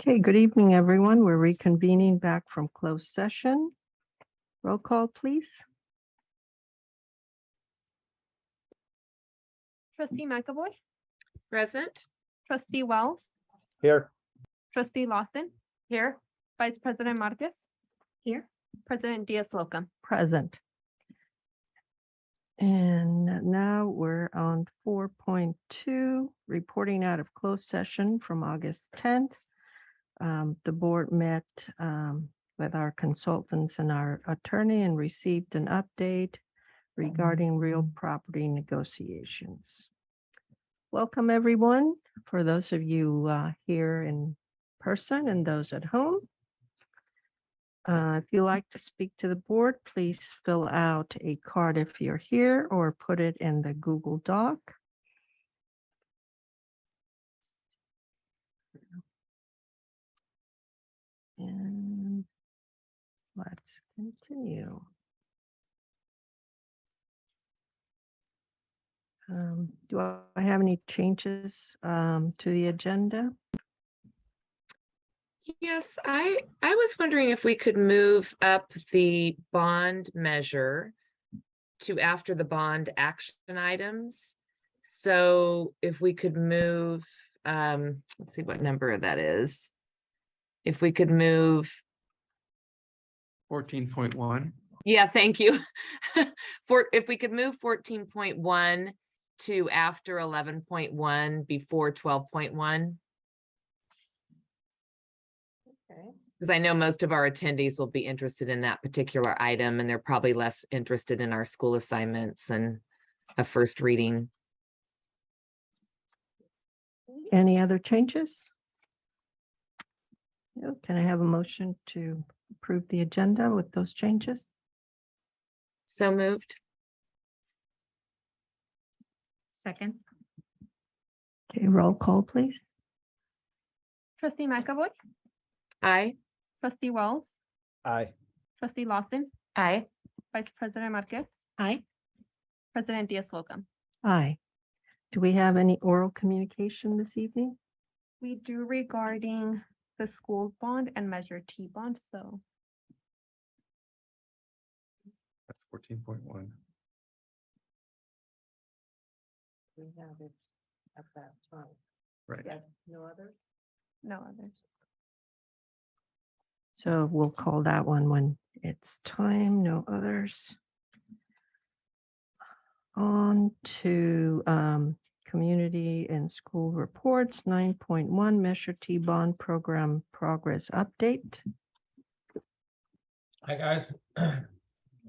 Okay, good evening, everyone. We're reconvening back from closed session. Roll call, please. Trustee McAvoy, Present. Trustee Wells, Here. Trustee Lawson, here. Vice President Marcus, Here. President Diaz-Locum. Present. And now we're on 4.2, reporting out of closed session from August 10th. The board met with our consultants and our attorney and received an update regarding real property negotiations. Welcome, everyone. For those of you here in person and those at home. If you'd like to speak to the board, please fill out a card if you're here or put it in the Google Doc. And let's continue. Do I have any changes to the agenda? Yes, I was wondering if we could move up the bond measure to after the bond action items. So if we could move, let's see what number that is. If we could move 14.1. Yeah, thank you. If we could move 14.1 to after 11.1 before 12.1. Okay. Because I know most of our attendees will be interested in that particular item, and they're probably less interested in our school assignments and a first reading. Any other changes? No. Can I have a motion to approve the agenda with those changes? So moved. Second. Okay, roll call, please. Trustee McAvoy, Aye. Trustee Wells, Aye. Trustee Lawson, Aye. Vice President Marcus, Aye. President Diaz-Locum. Aye. Do we have any oral communication this evening? We do regarding the school bond and Measure T bond, so That's 14.1. We have it at that time. Right. Yes, no others? no others. So we'll call that one when it's time, no others. On to community and school reports, 9.1 Measure T Bond Program Progress Update. Hi, guys. I'm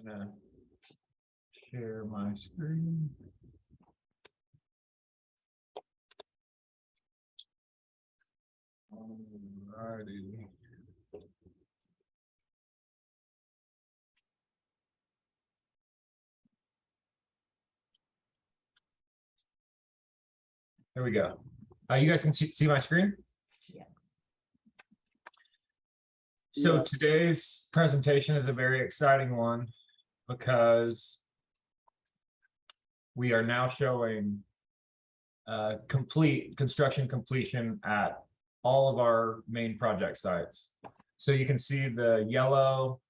gonna share my screen. Alrighty. There we go. You guys can see my screen? Yes. So today's presentation is a very exciting one because we are now showing complete construction completion at all of our main project sites. So you can see the yellow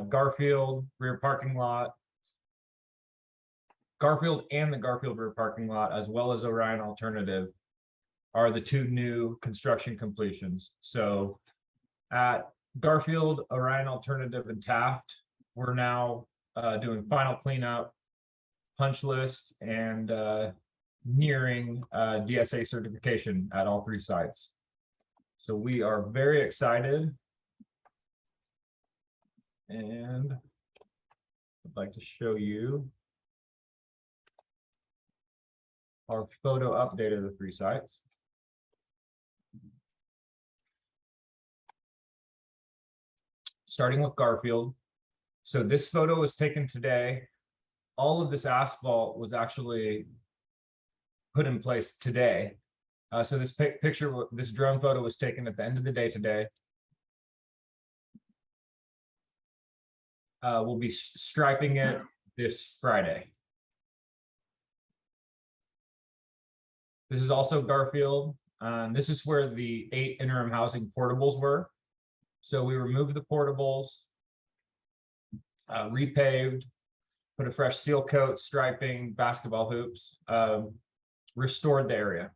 Garfield rear parking lot, Garfield and the Garfield rear parking lot, as well as Orion Alternative, are the two new construction completions. So at Garfield, Orion Alternative, and Taft, we're now doing final cleanup, punch list, and nearing DSA certification at all three sites. So we are very excited. And I'd like to show you our photo update of the three sites. Starting with Garfield. So this photo was taken today. All of this asphalt was actually put in place today. So this picture, this drone photo was taken at the end of the day today. We'll be striping it this Friday. This is also Garfield. This is where the 8 interim housing portables were. So we removed the portables, repaved, put a fresh seal coat, striping, basketball hoops, restored the area.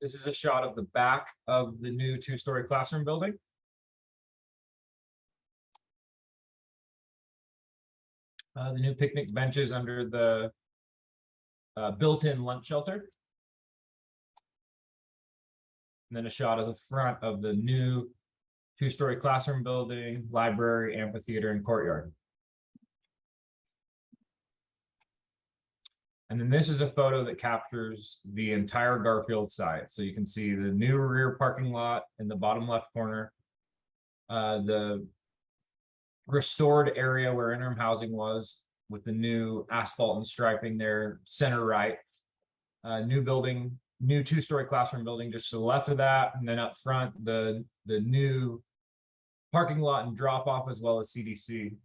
This is a shot of the back of the new 2-story classroom building. The new picnic benches under the built-in lunch shelter. And then a shot of the front of the new 2-story classroom building, library, amphitheater, and courtyard. And then this is a photo that captures the entire Garfield site. So you can see the new rear parking lot in the bottom left corner, the restored area where interim housing was with the new asphalt and striping there, center right, new building, new 2-story classroom building just to the left of that, and then up front the new parking lot and drop off as well as CDC.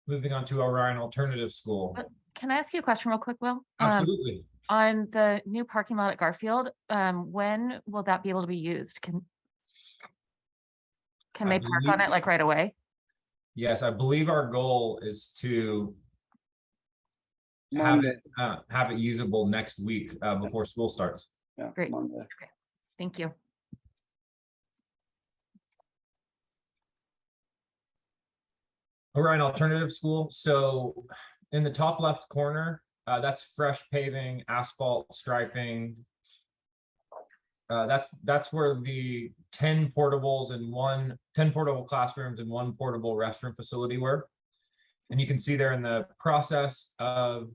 Moving on to Orion Alternative School. Can I ask you a question real quick, Will? Absolutely. On the new parking lot at Garfield, when will that be able to be used? Can I they park on believe- it like right away? Yes, I believe our goal is to have Monday. it have it usable next week before school starts. Yeah, Great. Monday. Thank you. Orion Alternative School. So in the top left corner, that's fresh paving, asphalt striping. That's where the 10 portables and 10 portable classrooms and 1 portable restroom facility were. And you can see there in the process of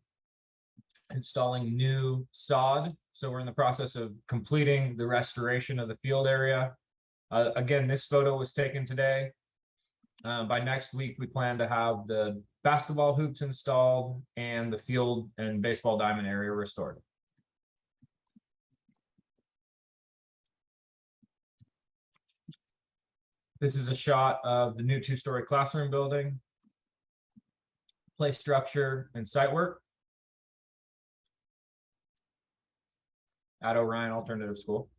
installing new sod. So we're in the process of completing the restoration of the field area. Again, this photo was taken today. By next week, we plan to have the basketball hoops installed and the field and baseball diamond area restored. This is a shot of the new 2-story classroom building, play structure and site work at Orion Alternative School.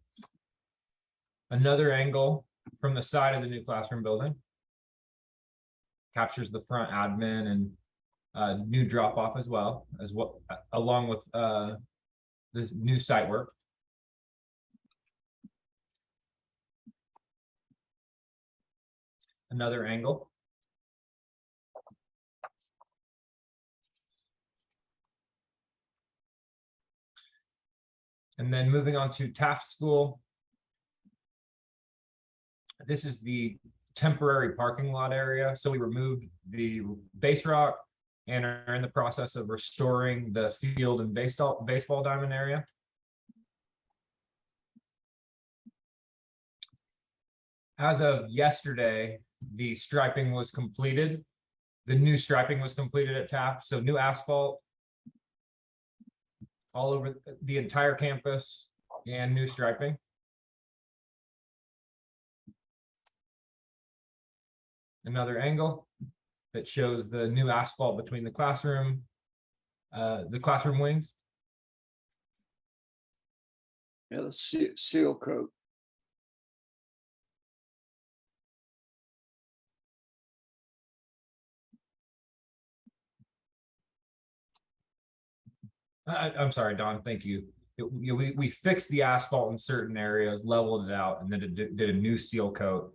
Another angle from the side of the new classroom building. Captures the front admin and new drop off as well, along with this new site work. Another angle. And then moving on to Taft School. This is the temporary parking lot area. So we removed the base rock and are in the process of restoring the field and baseball diamond area. As of yesterday, the striping was completed. The new striping was completed at Taft. So new asphalt all over the entire campus and new striping. Another angle that shows the new asphalt between the classroom wings. Yeah, the seal coat. I'm sorry, Don, thank you. We fixed the asphalt in certain areas, leveled it out, and then did a new seal coat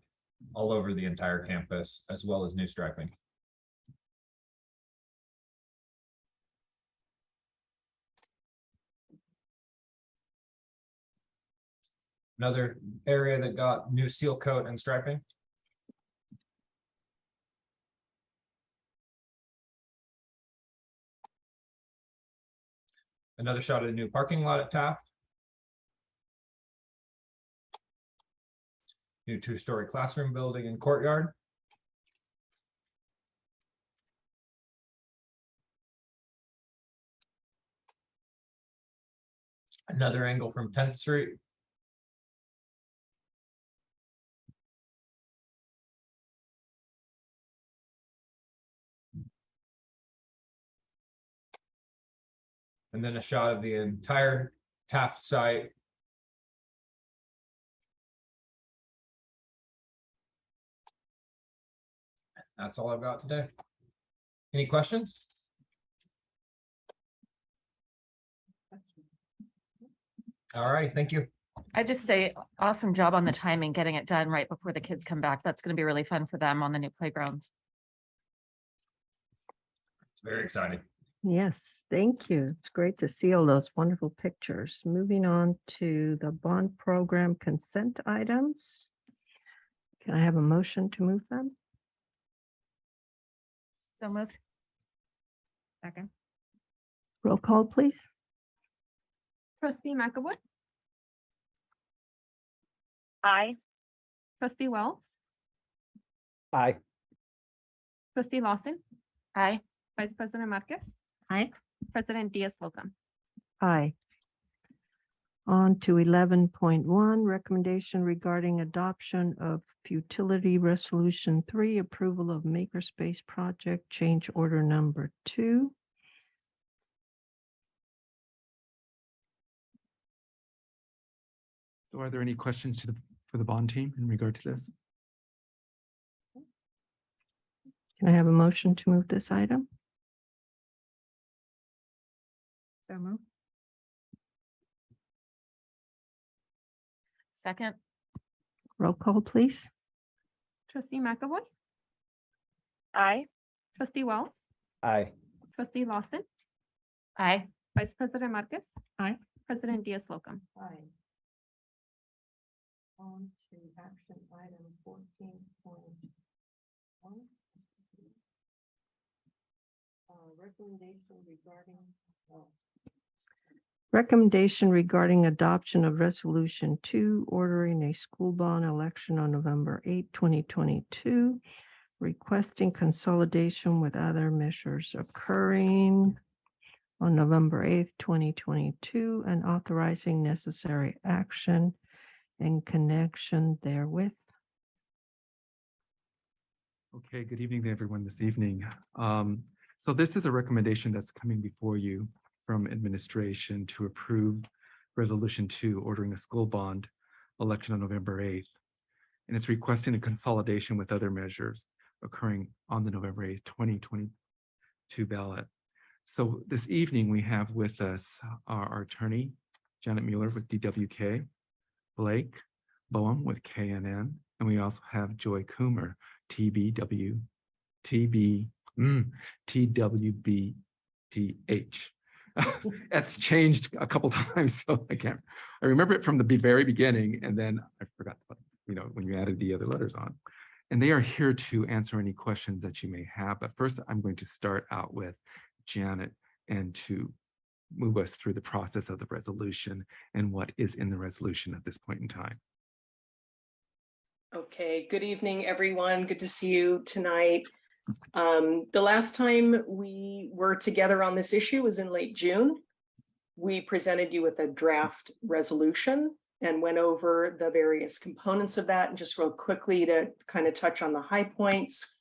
all over the entire campus, as well as new striping. Another area that got new seal coat and striping. Another shot of the new parking lot at Taft. New 2-story classroom building and courtyard. Another angle from 10th Street. And then a shot of the entire Taft site. That's all I've got today. Any questions? All right, thank you. I just say awesome job on the timing, getting it done right before the kids come back. That's going to be really fun for them on the new playgrounds. It's very exciting. Yes, thank you. It's great to see all those wonderful pictures. Moving on to the bond program consent items. Can I have a motion to move them? So moved. Second. Roll call, please. Trustee McAvoy, Aye. trustee Wells, Aye. trustee Lawson, Aye. vice president Marquez, Aye. president Diaz-Solom. Aye. On to 11.1, recommendation regarding adoption of futility resolution 3, approval of makerspace project change order number 2. So are there any questions for the bond team in regard to this? Can I have a motion to move this item? So moved. Second. Roll call, please. Trustee McAvoy, Aye. trustee Wells, Aye. trustee Lawson, Aye. vice president Marquez. Aye. President Diaz-Solom. Aye. On to action item 14.1. Recommendation regarding adoption of resolution 2, ordering a school bond election on November 8, 2022, requesting consolidation with other measures occurring on November 8th, 2022, and authorizing necessary action in connection therewith. Okay, good evening to everyone this evening. So this is a recommendation that's coming before you from administration to approve resolution 2, ordering a school bond election on November 8th. And it's requesting a consolidation with other measures occurring on the November 8th, 2022 ballot. So this evening we have with us our attorney, Janet Mueller with DWK, Blake Boehm with KNN, and we also have Joy Coomer, TWBTH. That's changed a couple times, so I remember it from the very beginning, and then I forgot, when you added the other letters on. And they are here to answer any questions that you may have. But first, I'm going to start out with Janet and to move us through the process of the resolution and what is in the resolution at this point in time. Okay, good evening, everyone. Good to see you tonight. The last time we were together on this issue was in late June. We presented you with a draft resolution and went over the various components of that. And just real quickly to kind of touch on the high points.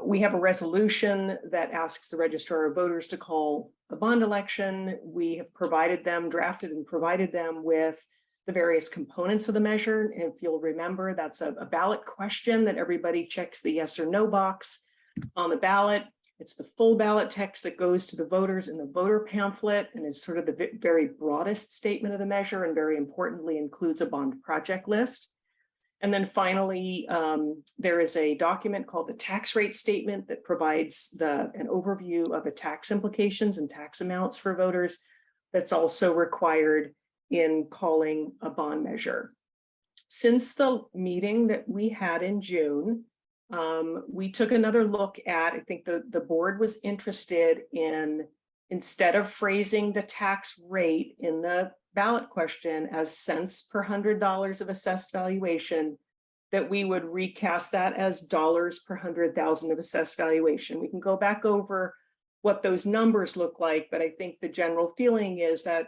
We have a resolution that asks the registrar of voters to call a bond election. We have drafted and provided them with the various components of the measure. And if you'll remember, that's a ballot question that everybody checks the yes or no box on the ballot. It's the full ballot text that goes to the voters in the voter pamphlet, and is sort of the very broadest statement of the measure, and very importantly includes a bond project list. And then finally, there is a document called the tax rate statement that provides an overview of the tax implications and tax amounts for voters. That's also required in calling a bond measure. Since the meeting that we had in June, we took another look at, I think the board was interested in, instead of phrasing the tax rate in the ballot question as cents per $100 of assessed valuation, that we would recast that as dollars per 100,000 of assessed valuation. We can go back over what those numbers look like, but I think the general feeling is that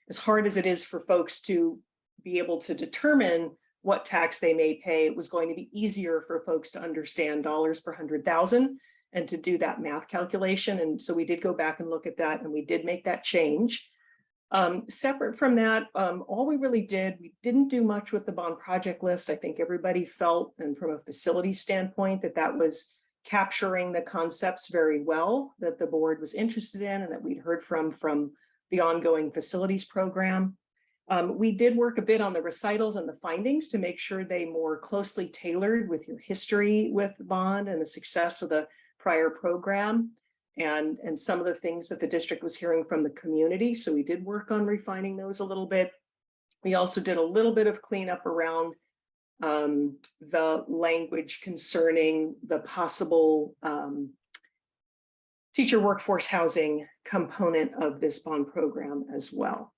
as hard as it is for folks to be able to determine what tax they may pay, it was going to be easier for folks to understand dollars per 100,000. and to do that math calculation. And so we did go back and look at that, and we did make that change. Separate from that, all we really did, we didn't do much with the bond project list. I think everybody felt, and from a facility standpoint, that that was capturing the concepts very well that the board was interested in and that we'd heard from the ongoing facilities program. We did work a bit on the recitals and the findings to make sure they more closely tailored with your history with bond and the success of the prior program and some of the things that the district was hearing from the community. So we did work on refining those a little bit. We also did a little bit of cleanup around the language concerning the possible teacher workforce housing component of this bond program as well.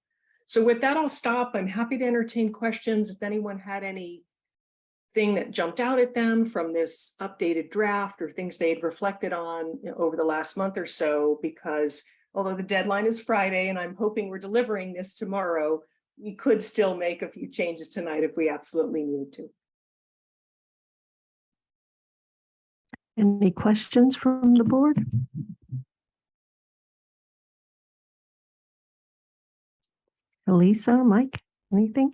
So with that, I'll stop. I'm happy to entertain questions if anyone had anything that jumped out at them from this updated draft or things they'd reflected on over the last month or so, because although the deadline is Friday and I'm hoping we're delivering this tomorrow, we could still make a few changes tonight if we absolutely need to. Any questions from the board? Elisa, Mike, anything?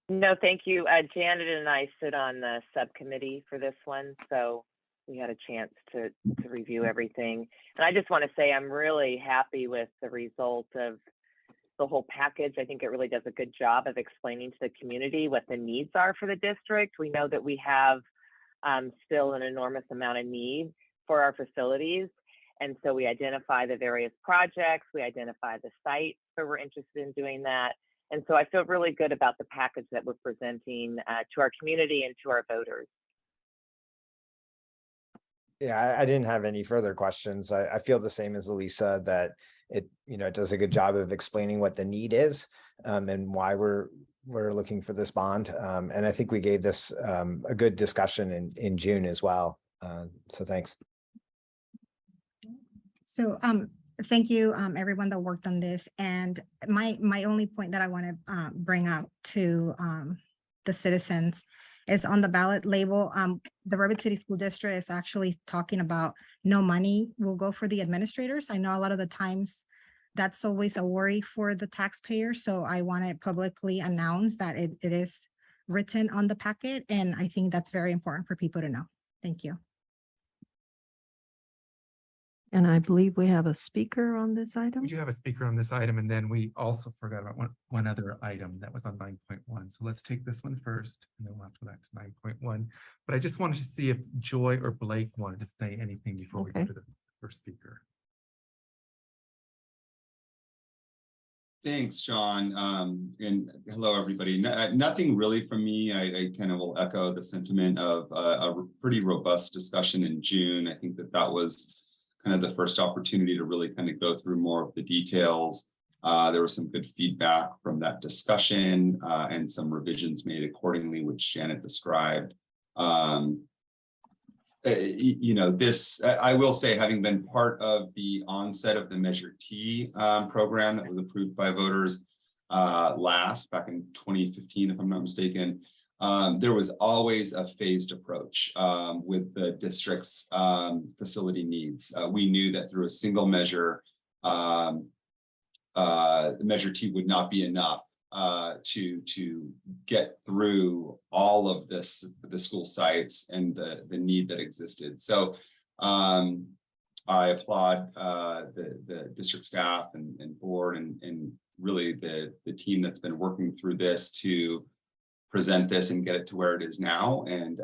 No, thank you. Janet and I sit on the subcommittee for this one, so we had a chance to review everything. And I just want to say I'm really happy with the result of the whole package. I think it really does a good job of explaining to the community what the needs are for the district. We know that we have still an enormous amount of need for our facilities. And so we identify the various projects, we identify the sites where we're interested in doing that. And so I feel really good about the package that we're presenting to our community and to our voters. Yeah, I didn't have any further questions. I feel the same as Elisa, that it does a good job of explaining what the need is and why we're looking for this bond. And I think we gave this a good discussion in June as well. So thanks. So thank you, everyone that worked on this. And my only point that I want to bring up to the citizens is on the ballot label. The Rapid City School District is actually talking about no money will go for the administrators. I know a lot of the times that's always a worry for the taxpayer. So I want to publicly announce that it is written on the packet. And I think that's very important for people to know. Thank you. And I believe we have a speaker on this item. We do have a speaker on this item, and then we also forgot about one other item that was on 9.1. So let's take this one first, and then we'll have to go back to 9.1. But I just wanted to see if Joy or Blake wanted to say anything before we go to the first speaker. Thanks, Sean. And hello, everybody. Nothing really from me. I kind of will echo the sentiment of a pretty robust discussion in June. I think that was kind of the first opportunity to really kind of go through more of the details. There was some good feedback from that discussion and some revisions made accordingly, which Janet described. I will say, having been part of the onset of the Measure T program that was approved by voters back in 2015, if I'm not mistaken, there was always a phased approach with the district's facility needs. We knew that through a single measure, the Measure T would not be enough to get through all of the school sites and the need that existed. So I applaud the district staff and board and really the team that's been working through this to present this and get it to where it is now. And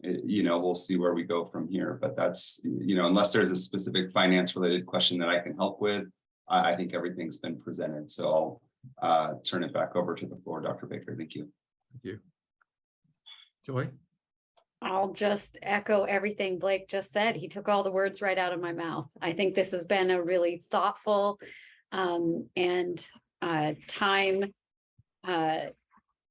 we'll see where we go from here. But that's, unless there's a specific finance related question that I can help with, I think everything's been presented. So I'll turn it back over to the floor, Dr. Baker. Thank you. Thank you. Joy? I'll just echo everything Blake just said. He took all the words right out of my mouth. I think this has been a really thoughtful and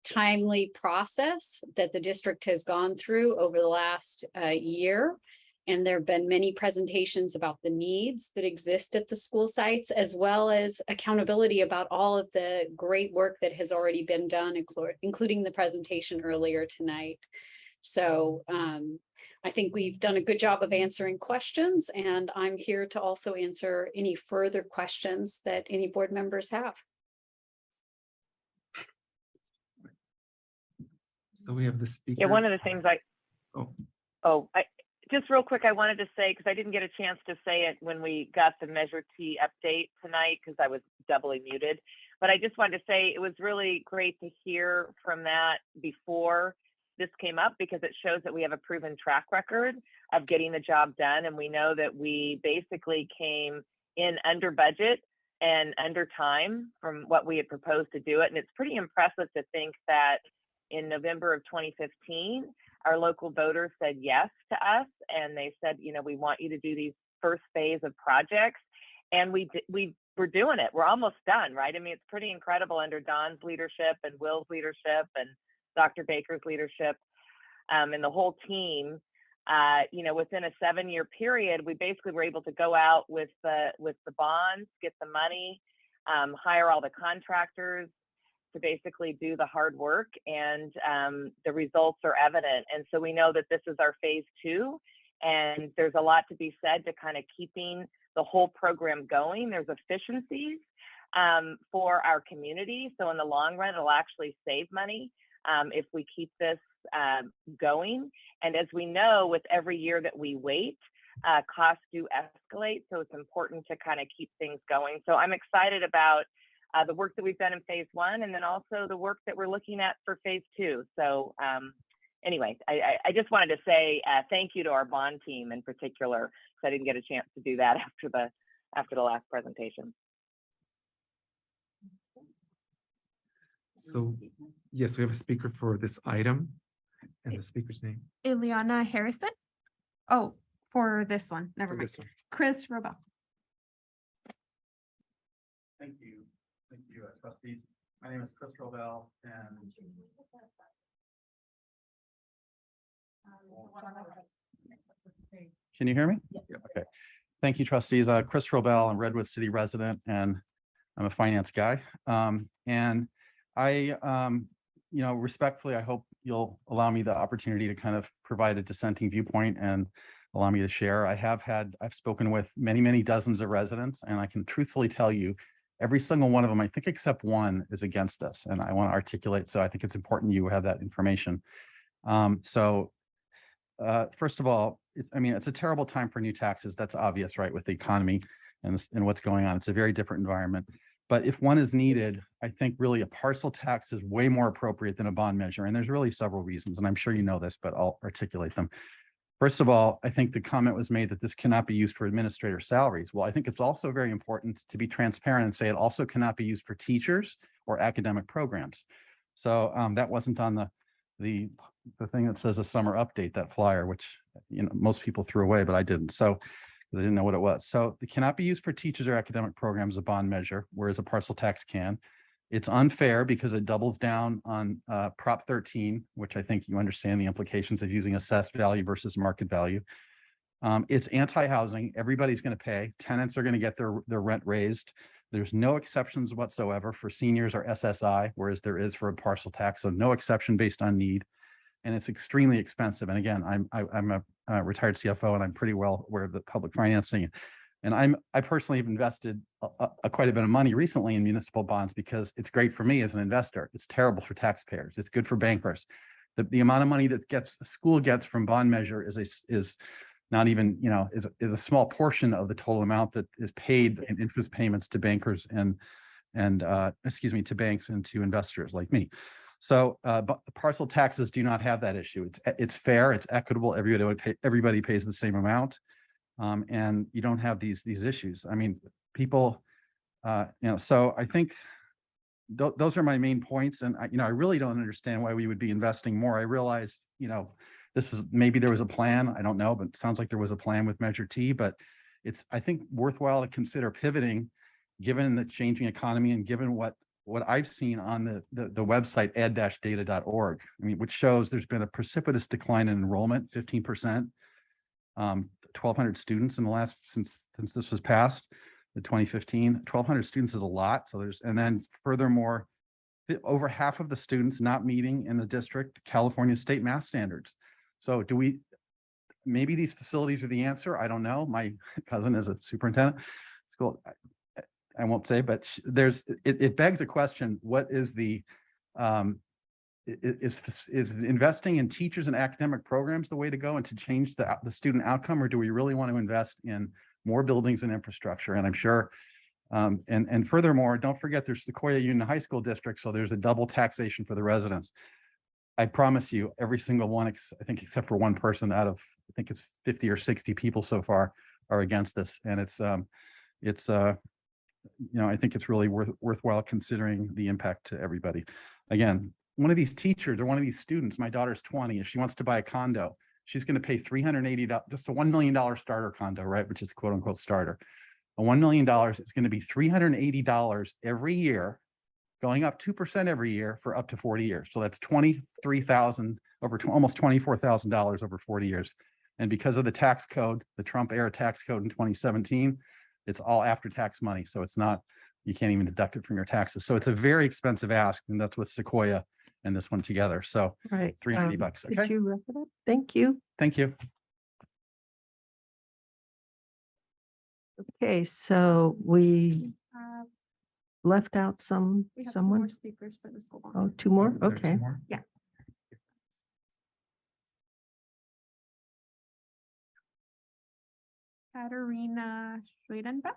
timely process that the district has gone through over the last year. And there have been many presentations about the needs that exist at the school sites, as well as accountability about all of the great work that has already been done, including the presentation earlier tonight. So I think we've done a good job of answering questions, and I'm here to also answer any further questions that any board members have. So we have the speaker. Yeah, one of the things Oh, just real quick, I wanted to say, because I didn't get a chance to say it when we got the Measure T update tonight, because I was doubly muted. But I just wanted to say it was really great to hear from that before this came up, because it shows that we have a proven track record of getting the job done. And we know that we basically came in under budget and under time from what we had proposed to do it. And it's pretty impressive to think that in November of 2015, our local voters said yes to us, and they said, you know, we want you to do these first phase of projects, and we were doing it. We're almost done, right? I mean, it's pretty incredible under Don's leadership and Will's leadership and Dr. Baker's leadership, and the whole team. You know, within a 7-year period, we basically were able to go out with the bonds, get the money, hire all the contractors to basically do the hard work, and the results are evident. And so we know that this is our phase 2, and there's a lot to be said to kind of keeping the whole program going. There's efficiencies for our community. So in the long run, it'll actually save money if we keep this going. And as we know, with every year that we wait, costs do escalate. So it's important to kind of keep things going. So I'm excited about the work that we've done in phase 1, and then also the work that we're looking at for phase 2. So anyway, I just wanted to say thank you to our bond team in particular, because I didn't get a chance to do that after the last presentation. so yes, we have a speaker for this item, and the speaker's name. Ileana Harrison. Oh, for this one, never For mind. this one. Chris Robel. Thank you, trustees. My name is Chris Robel, and can you hear me? Yeah. Okay. Thank you, trustees. Chris Robel, I'm Redwood City resident, and I'm a finance guy. And I, respectfully, I hope you'll allow me the opportunity to kind of provide a dissenting viewpoint and allow me to share. I've spoken with many, many dozens of residents, and I can truthfully tell you, every single one of them, I think except one, is against this. And I want to articulate, so I think it's important you have that information. First of all, it's a terrible time for new taxes. That's obvious, right? With the economy and what's going on. It's a very different environment. But if one is needed, I think really a parcel tax is way more appropriate than a bond measure. And there's really several reasons, and I'm sure you know this, but I'll articulate them. First of all, I think the comment was made that this cannot be used for administrator salaries. Well, I think it's also very important to be transparent and say it also cannot be used for teachers or academic programs. So that wasn't on the thing that says a summer update, that flyer, which most people threw away, but I didn't. So they didn't know what it was. So it cannot be used for teachers or academic programs, a bond measure, whereas a parcel tax can. It's unfair because it doubles down on Prop 13, which I think you understand the implications of using assessed value versus market value. It's anti-housing. Everybody's going to pay. Tenants are going to get their rent raised. There's no exceptions whatsoever for seniors or SSI, whereas there is for a parcel tax. So no exception based on need. And it's extremely expensive. And again, I'm a retired CFO, and I'm pretty well aware of the public financing. And I personally have invested quite a bit of money recently in municipal bonds because it's great for me as an investor. It's terrible for taxpayers. It's good for bankers. The amount of money that a school gets from bond measure is not even, is a small portion of the total amount that is paid in interest payments to bankers and to banks and to investors like me. So but the parcel taxes do not have that issue. It's fair, it's equitable. Everybody pays the same amount. And you don't have these issues. I mean, people, so I think those are my main points. And I really don't understand why we would be investing more. I realize, maybe there was a plan. I don't know, but it sounds like there was a plan with Measure T, but it's, I think, worthwhile to consider pivoting given the changing economy and given what I've seen on the website ed-data.org, which shows there's been a precipitous decline in enrollment, 15%. 1,200 students in the last since this was passed, the 2015. 1,200 students is a lot. So and then furthermore, over half of the students not meeting in the district California state math standards. So maybe these facilities are the answer. I don't know. My cousin is a superintendent. School, I won't say, but it begs a question. What is the, is investing in teachers and academic programs the way to go and to change the student outcome, or do we really want to invest in more buildings and infrastructure? And I'm sure, and furthermore, don't forget there's Sequoia Union High School District, so there's a double taxation for the residents. I promise you, every single one, I think except for one person out of, I think it's 50 or 60 people so far are against this. And I think it's really worthwhile considering the impact to everybody. Again, one of these teachers or one of these students, my daughter's 20, if she wants to buy a condo, she's going to pay $380, just a $1 million starter condo, right? Which is quote unquote starter. A $1 million is going to be $380 every year, going up 2% every year for up to 40 years. So that's $23,000 almost $24,000 over 40 years. And because of the tax code, the Trump era tax code in 2017, it's all after tax money. So it's not, you can't even deduct it from your taxes. So it's a very expensive ask, and that's with Sequoia and this one together. So Right. $380. Did Okay. you wrap it up? Thank you. Thank you. Okay, so we left out We have two more someone. speakers for the school bond. Oh, two more? There are two Okay. more? Yeah. Katarina Schwedenbeck.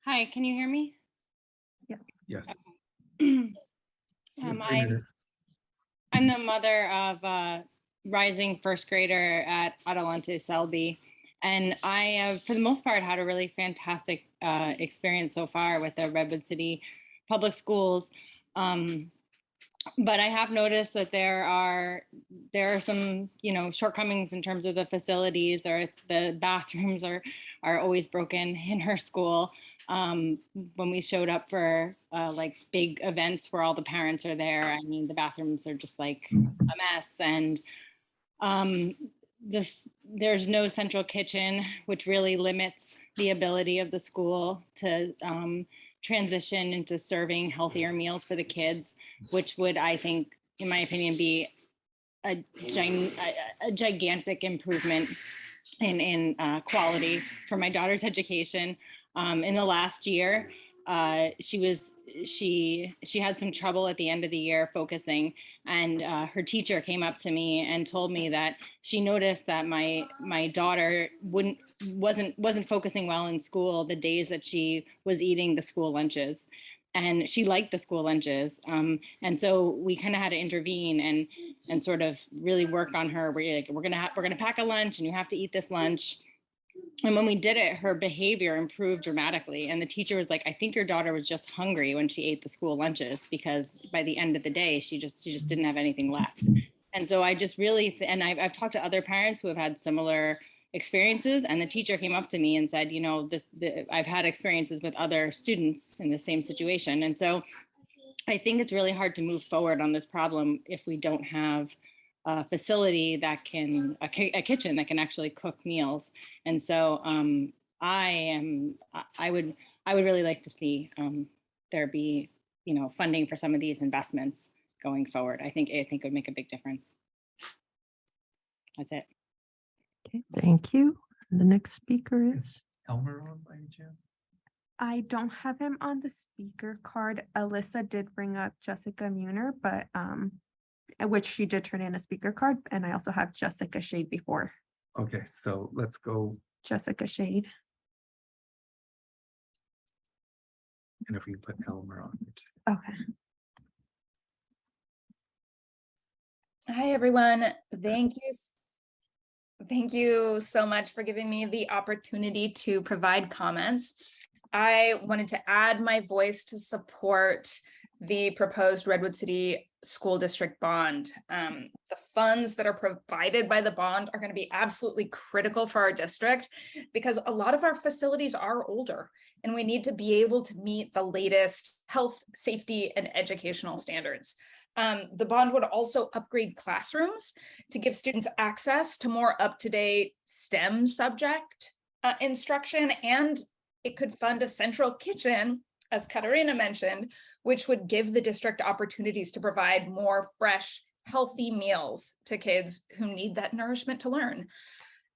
Hi, can you hear me? Yes. Yes. I'm the mother of a rising first grader at Adelante Selby. And I have, for the most part, had a really fantastic experience so far with the Redwood City Public Schools. But I have noticed that there are some, shortcomings in terms of the facilities, or the bathrooms are always broken in her school. When we showed up for like big events where all the parents are there, I mean, the bathrooms are just like a mess. And there's no central kitchen, which really limits the ability of the school to transition into serving healthier meals for the kids, which would, I think, in my opinion, be a gigantic improvement in quality for my daughter's education. In the last year, she had some trouble at the end of the year focusing, and her teacher came up to me and told me that she noticed that my daughter wasn't focusing well in school the days that she was eating the school lunches. And she liked the school lunches. And so we kind of had to intervene and sort of really work on her. We're gonna pack a lunch, and you have to eat this lunch. And when we did it, her behavior improved dramatically. And the teacher was like, I think your daughter was just hungry when she ate the school lunches, because by the end of the day, she just didn't have anything left. And so I just really, and I've talked to other parents who have had similar experiences, and the teacher came up to me and said, I've had experiences with other students in the same situation. And so I think it's really hard to move forward on this problem if we don't have a facility that can, a kitchen that can actually cook meals. And so I would really like to see there be, funding for some of these investments going forward. I think it would make a big difference. That's it. Okay, thank you. The next speaker is Elmer on by any chance? I don't have him on the speaker card. Alyssa did bring up Jessica Muner, but which she did turn in a speaker card, and I also have Jessica Shade before. Okay, so let's go. Jessica Shade. And if we can put Elmer on. Okay. Hi, everyone. Thank you. Thank you so much for giving me the opportunity to provide comments. I wanted to add my voice to support the proposed Redwood City School District bond. The funds that are provided by the bond are going to be absolutely critical for our district, because a lot of our facilities are older and we need to be able to meet the latest health, safety, and educational standards. The bond would also upgrade classrooms to give students access to more up-to-date STEM subject instruction and it could fund a central kitchen, as Katarina mentioned, which would give the district opportunities to provide more fresh, healthy meals to kids who need that nourishment to learn.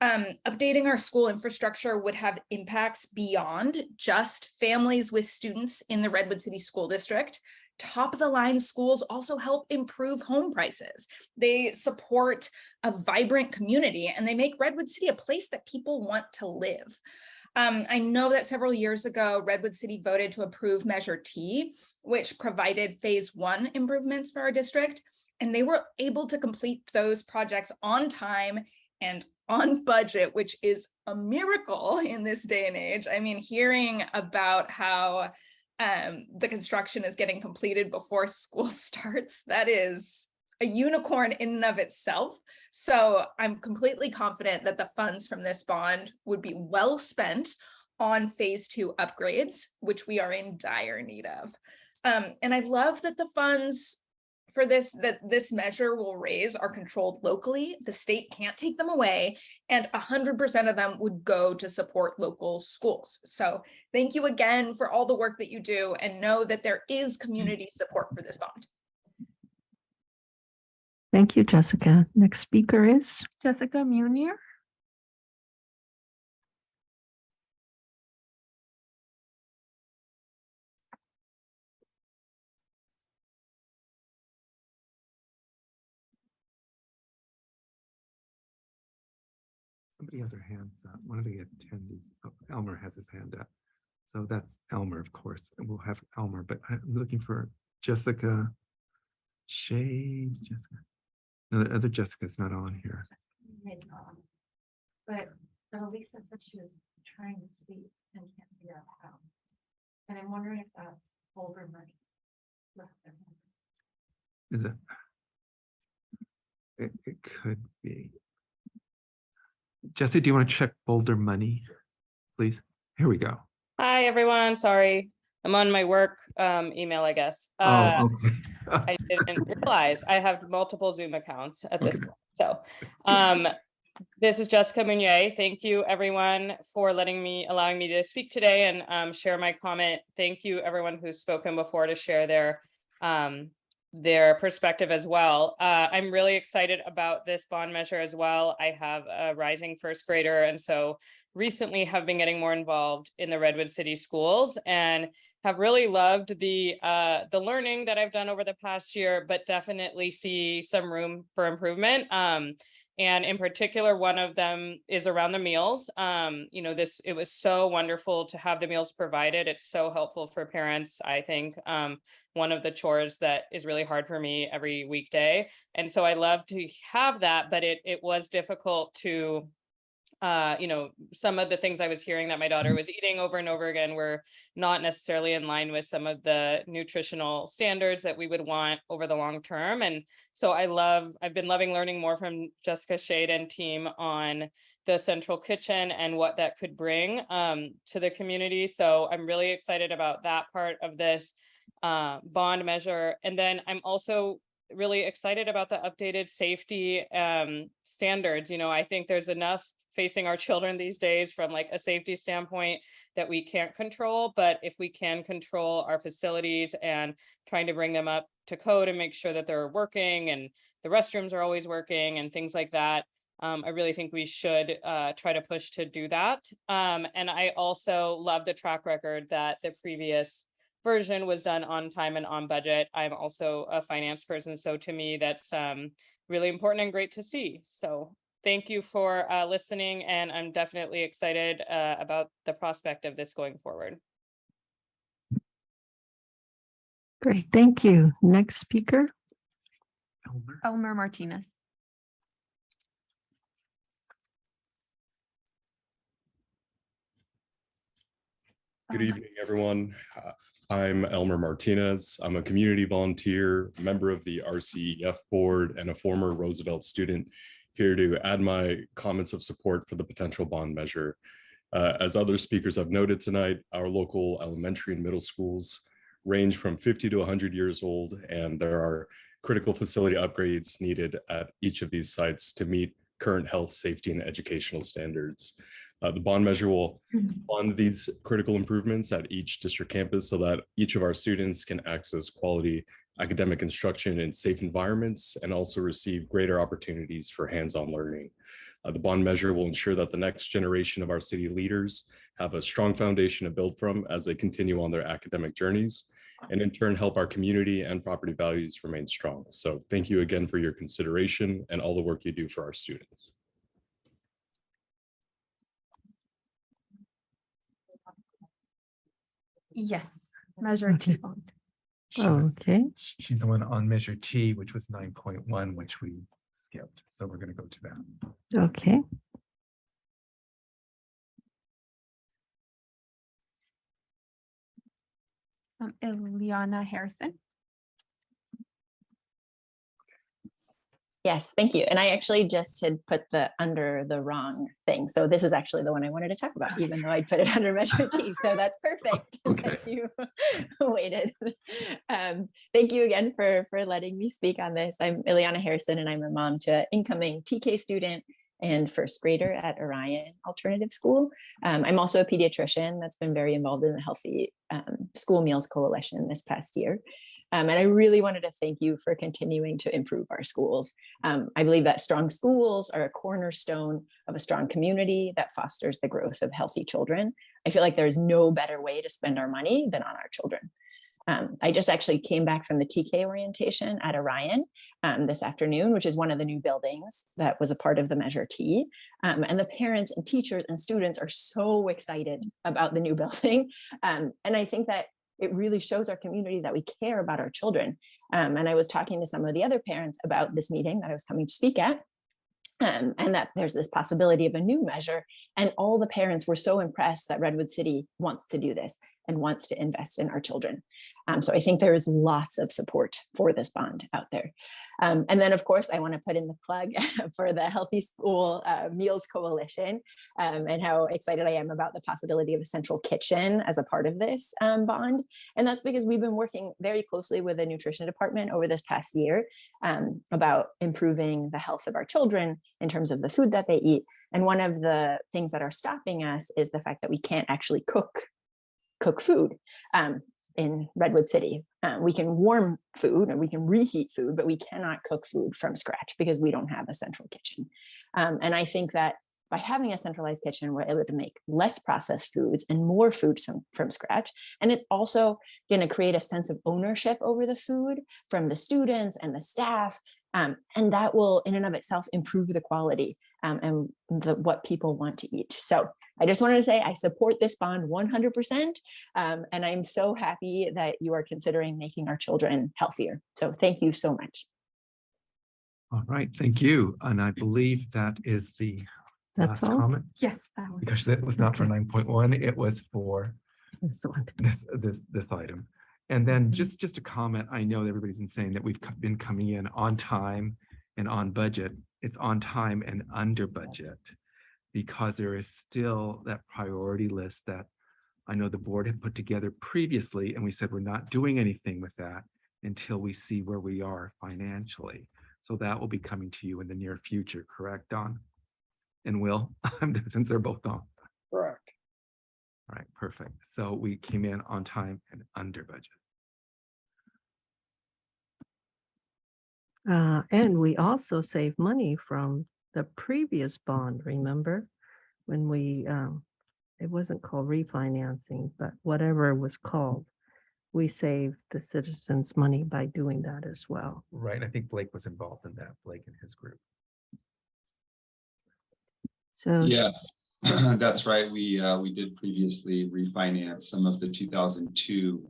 Updating our school infrastructure would have impacts beyond just families with students in the Redwood City School District. Top of the line schools also help improve home prices. They support a vibrant community, and they make Redwood City a place that people want to live. I know that several years ago, Redwood City voted to approve Measure T, which provided phase 1 improvements for our district, and they were able to complete those projects on time and on budget, which is a miracle in this day and age. I mean, hearing about how the construction is getting completed before school starts, that is a unicorn in and of itself. So I'm completely confident that the funds from this bond would be well spent on phase 2 upgrades, which we are in dire need of. And I love that the funds for this measure will raise are controlled locally. The state can't take them away, and 100% of them would go to support local schools. So thank you again for all the work that you do, and know that there is community support for this bond. Thank you, Jessica. Next speaker is Jessica Munier. Somebody has their hands up. One of the attendees, oh, Elmer has his hand up. So that's Elmer, of course. And we'll have Elmer, but I'm looking for Jessica Shade. Jessica. No, the other Jessica's not on here. But Elisa said she was trying to speak and can't figure out how. And I'm wondering if that's Boulder money. Is it? It could be. Jesse, do you want to check Boulder money, please? Here we go. Hi, everyone. Sorry. I'm on my work email, I guess. Oh, okay. I didn't realize I have multiple Zoom accounts at this point. So this is Jessica Munier. Thank you, everyone, for allowing me to speak today and share my comment. Thank you, everyone who's spoken before, to share their perspective as well. I'm really excited about this bond measure as well. I have a rising first grader, and so recently have been getting more involved in the Redwood City schools and have really loved the learning that I've done over the past year, but definitely see some room for improvement. And in particular, one of them is around the meals. It was so wonderful to have the meals provided. It's so helpful for parents, I think. One of the chores that is really hard for me every weekday. And so I love to have that, but it was difficult to, some of the things I was hearing that my daughter was eating over and over again were not necessarily in line with some of the nutritional standards that we would want over the long term. And so I've been loving learning more from Jessica Shade and team on the central kitchen and what that could bring to the community. So I'm really excited about that part of this bond measure. And then I'm also really excited about the updated safety standards. I think there's enough facing our children these days from like a safety standpoint that we can't control, but if we can control our facilities and trying to bring them up to code and make sure that they're working and the restrooms are always working and things like that, I really think we should try to push to do that. And I also love the track record that the previous version was done on time and on budget. I'm also a finance person, so to me that's really important and great to see. So thank you for listening, and I'm definitely excited about the prospect of this going forward. great. Thank you. Next speaker. Elmer Martinez. Good evening, everyone. I'm Elmer Martinez. I'm a community volunteer, member of the RCEF board, and a former Roosevelt student, here to add my comments of support for the potential bond measure. As other speakers have noted tonight, our local elementary and middle schools range from 50 to 100 years old, and there are critical facility upgrades needed at each of these sites to meet current health, safety, and educational standards. The bond measure will fund these critical improvements at each district campus so that each of our students can access quality academic instruction in safe environments and also receive greater opportunities for hands-on learning. The bond measure will ensure that the next generation of our city leaders have a strong foundation to build from as they continue on their academic journeys, and in turn help our community and property values remain strong. So thank you again for your consideration and all the work you do for our students. Yes, Measure T bond. Okay. She's the one on Measure T, which was 9.1, which we skipped. So we're going to go to that. Okay. Ileana Harrison. Yes, thank you. And I actually just had put the under the wrong thing. So this is actually the one I wanted to talk about, even though I put it under Measure T. So that's perfect that you waited. Thank you again for letting me speak on this. I'm Ileana Harrison, and I'm a mom to an incoming TK student and first grader at Orion Alternative School. I'm also a pediatrician that's been very involved in the Healthy School Meals Coalition this past year. And I really wanted to thank you for continuing to improve our schools. I believe that strong schools are a cornerstone of a strong community that fosters the growth of healthy children. I feel like there's no better way to spend our money than on our children. I just actually came back from the TK orientation at Orion this afternoon, which is one of the new buildings that was a part of the Measure T. And the parents and teachers and students are so excited about the new building. And I think that it really shows our community that we care about our children. And I was talking to some of the other parents about this meeting that I was coming to speak at, and that there's this possibility of a new measure. And all the parents were so impressed that Redwood City wants to do this and wants to invest in our children. So I think there is lots of support for this bond out there. And then, of course, I want to put in the plug for the Healthy School Meals Coalition and how excited I am about the possibility of a central kitchen as a part of this bond. And that's because we've been working very closely with the nutrition department over this past year about improving the health of our children in terms of the food that they eat. And one of the things that are stopping us is the fact that we can't actually cook food in Redwood City. We can warm food and we can reheat food, but we cannot cook food from scratch because we don't have a central kitchen. And I think that by having a centralized kitchen, we're able to make less processed foods and more food from scratch. And it's also going to create a sense of ownership over the food from the students and the staff. And that will in and of itself improve the quality and what people want to eat. So I just wanted to say I support this bond 100%. And I'm so happy that you are considering making our children healthier. So thank you so much. All right, thank you. And I believe that is the last comment. Yes, that was. Because that was not for 9.1, it was for this one. This item. And then just a comment, I know that everybody's been saying that we've been coming in on time and on budget. It's on time and under budget because there is still that priority list that I know the board had put together previously, and we said we're not doing anything with that until we see where we are financially. So that will be coming to you in the near future, correct, Don? And Will, since they're both on. Correct. All right, perfect. So we came in on time and under budget. And we also saved money from the previous bond, remember? When we, it wasn't called refinancing, but whatever it was called, we saved the citizens money by doing that as well. Right, I think Blake was involved in that, Blake and his group. So yes, that's right. We did previously refinance some of the 2002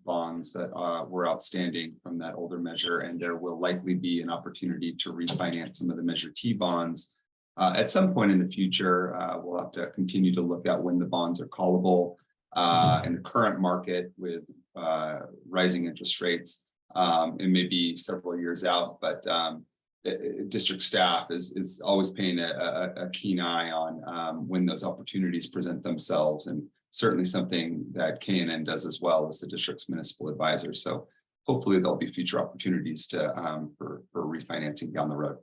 bonds that were outstanding from that older measure, and there will likely be an opportunity to refinance some of the Measure T bonds at some point in the future. We'll have to continue to look at when the bonds are callable in the current market with rising interest rates. It may be several years out, but district staff is always paying a keen eye on when those opportunities present themselves, and certainly something that KNN does as well as the district's municipal advisor. So hopefully there'll be future opportunities to for refinancing down the road.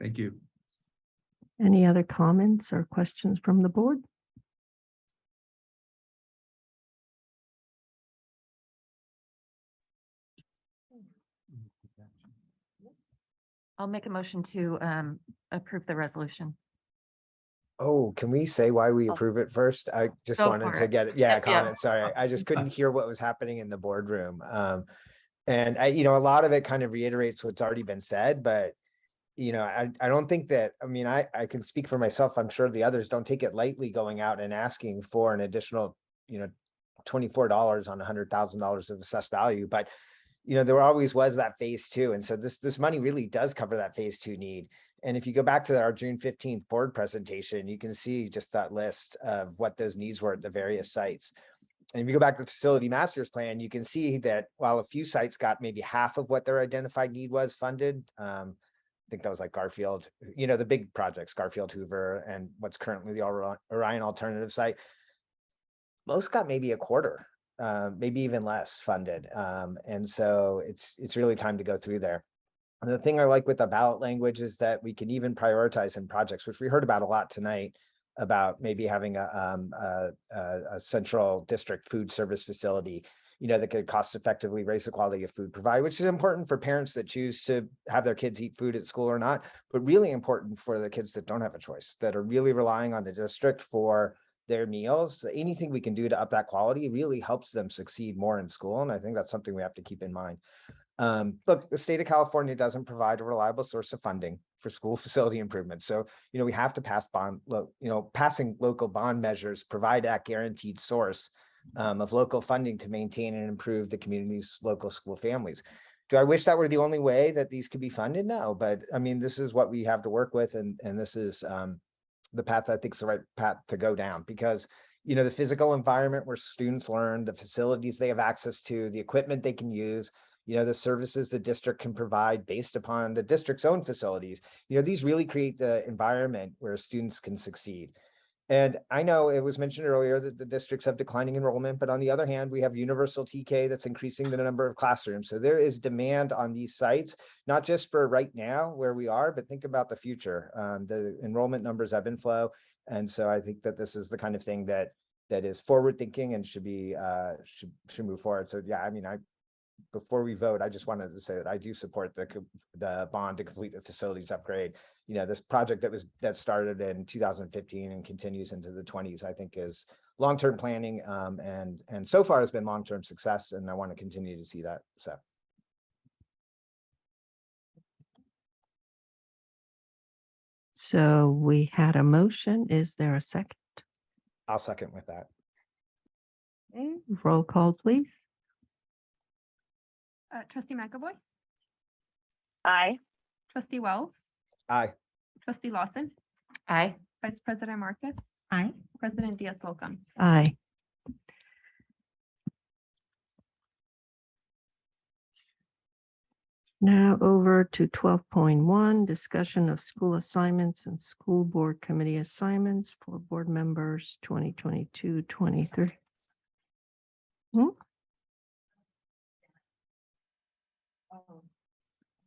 Thank you. Any other comments or questions from the board? I'll make a motion to approve the resolution. Oh, can we say why we approve it first? I just Go wanted for to it. get it. Yeah, comment. Sorry, I just couldn't hear what was happening in the boardroom. And a lot of it kind of reiterates what's already been said, but I don't think that, I can speak for myself. I'm sure the others don't take it lightly going out and asking for an additional, $24 on $100,000 of assessed value. But, there always was that phase two. And so this money really does cover that phase two need. And if you go back to our June 15th board presentation, you can see just that list of what those needs were at the various sites. And if you go back to the facility master's plan, you can see that while a few sites got maybe half of what their identified need was funded, I think that was like Garfield, the big projects, Garfield, Hoover, and what's currently the Orion alternative site. Most got maybe a quarter, maybe even less funded. And so it's really time to go through there. And the thing I like with the ballot language is that we can even prioritize in projects, which we heard about a lot tonight, about maybe having a central district food service facility, that could cost effectively raise the quality of food provided, which is important for parents that choose to have their kids eat food at school or not, but really important for the kids that don't have a choice, that are really relying on the district for their meals. Anything we can do to up that quality really helps them succeed more in school. And I think that's something we have to keep in mind. Look, the state of California doesn't provide a reliable source of funding for school facility improvements. So, we have to pass passing local bond measures provide that guaranteed source of local funding to maintain and improve the community's local school families. Do I wish that were the only way that these could be funded? No, but this is what we have to work with. And this is the path I think is the right path to go down, because the physical environment where students learn, the facilities they have access to, the equipment they can use, the services the district can provide based upon the district's own facilities, these really create the environment where students can succeed. And I know it was mentioned earlier that the districts have declining enrollment, but on the other hand, we have universal TK that's increasing the number of classrooms. So there is demand on these sites, not just for right now where we are, but think about the future. The enrollment numbers ebb and flow. And so I think that this is the kind of thing that is forward thinking and should be should move forward. So yeah, before we vote, I just wanted to say that I do support the bond to complete the facilities upgrade. This project that started in 2015 and continues into the 20s, I think is long-term planning and so far has been long-term success. And I want to continue to see that. So we had a motion. Is there a second? I'll second with that. Okay, roll call, please. Trustee McAvoy, Aye. trustee Wells, Aye. trustee Lawson, Aye. vice president Marcus, Aye. president Diaz-Solcom. Aye. Now over to 12.1, discussion of school assignments and school board committee assignments for board members 2022-23.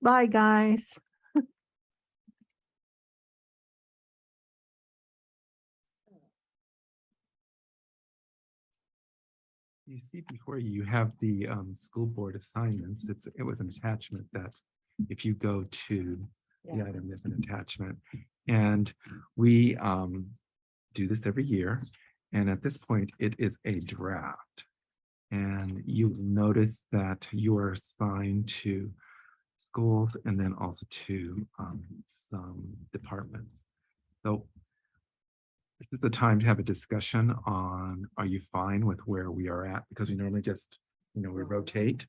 Bye, guys. You see before you have the school board assignments. It was an attachment that if you go to the item, there's an attachment. And we do this every year. And at this point, it is a draft. And you will notice that you are assigned to schools and then also to some departments. So this is the time to have a discussion on, are you fine with where we are at? Because we normally just, we rotate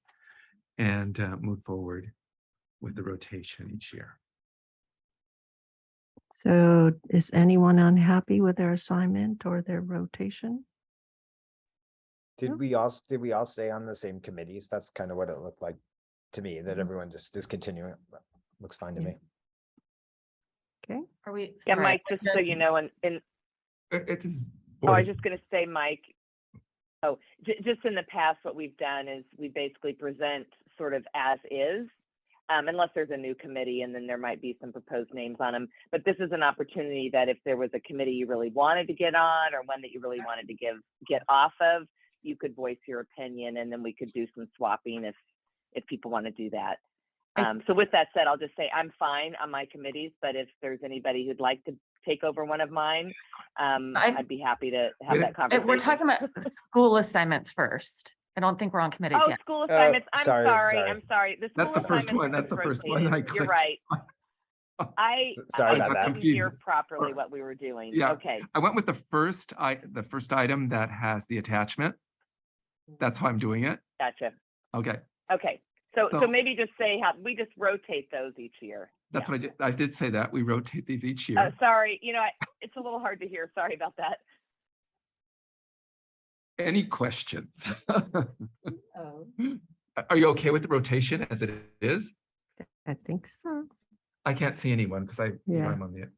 and move forward with the rotation each year. So is anyone unhappy with their assignment or their rotation? Did we all stay on the same committees? That's kind of what it looked like to me, that everyone just is continuing. Looks fine to me. Okay. Are we? Yeah, sorry, Mike, just so you know, I was just going to say, Mike, just in the past, what we've done is we basically present sort of as is. unless there's a new committee, and then there might be some proposed names on them. But this is an opportunity that if there was a committee you really wanted to get on, or one that you really wanted to get off of, you could voice your opinion, and then we could do some swapping if people want to do that. So with that said, I'll just say I'm fine on my committees, but if there's anybody who'd like to take over one of mine, I'd be happy to have that conversation. We're talking about school assignments first. I don't think we're on committees Oh, yet. school assignments. I'm sorry, sorry. sorry. I'm sorry. The That's school the first one. assignments That's the just first one that I rotated. You're clicked. right. I Sorry about that. didn't hear properly what we were doing. Yeah. Okay. I went with the first item that has the attachment. That's how I'm doing it. Gotcha. Okay. Okay. So So- maybe just say how we just rotate those each year. That's what I did. I did say that. We rotate these each year. Sorry, it's a little hard to hear. Sorry about that. Any questions? Oh. Are you okay with the rotation as it is? I think so. I can't see anyone because Yeah. I'm on the.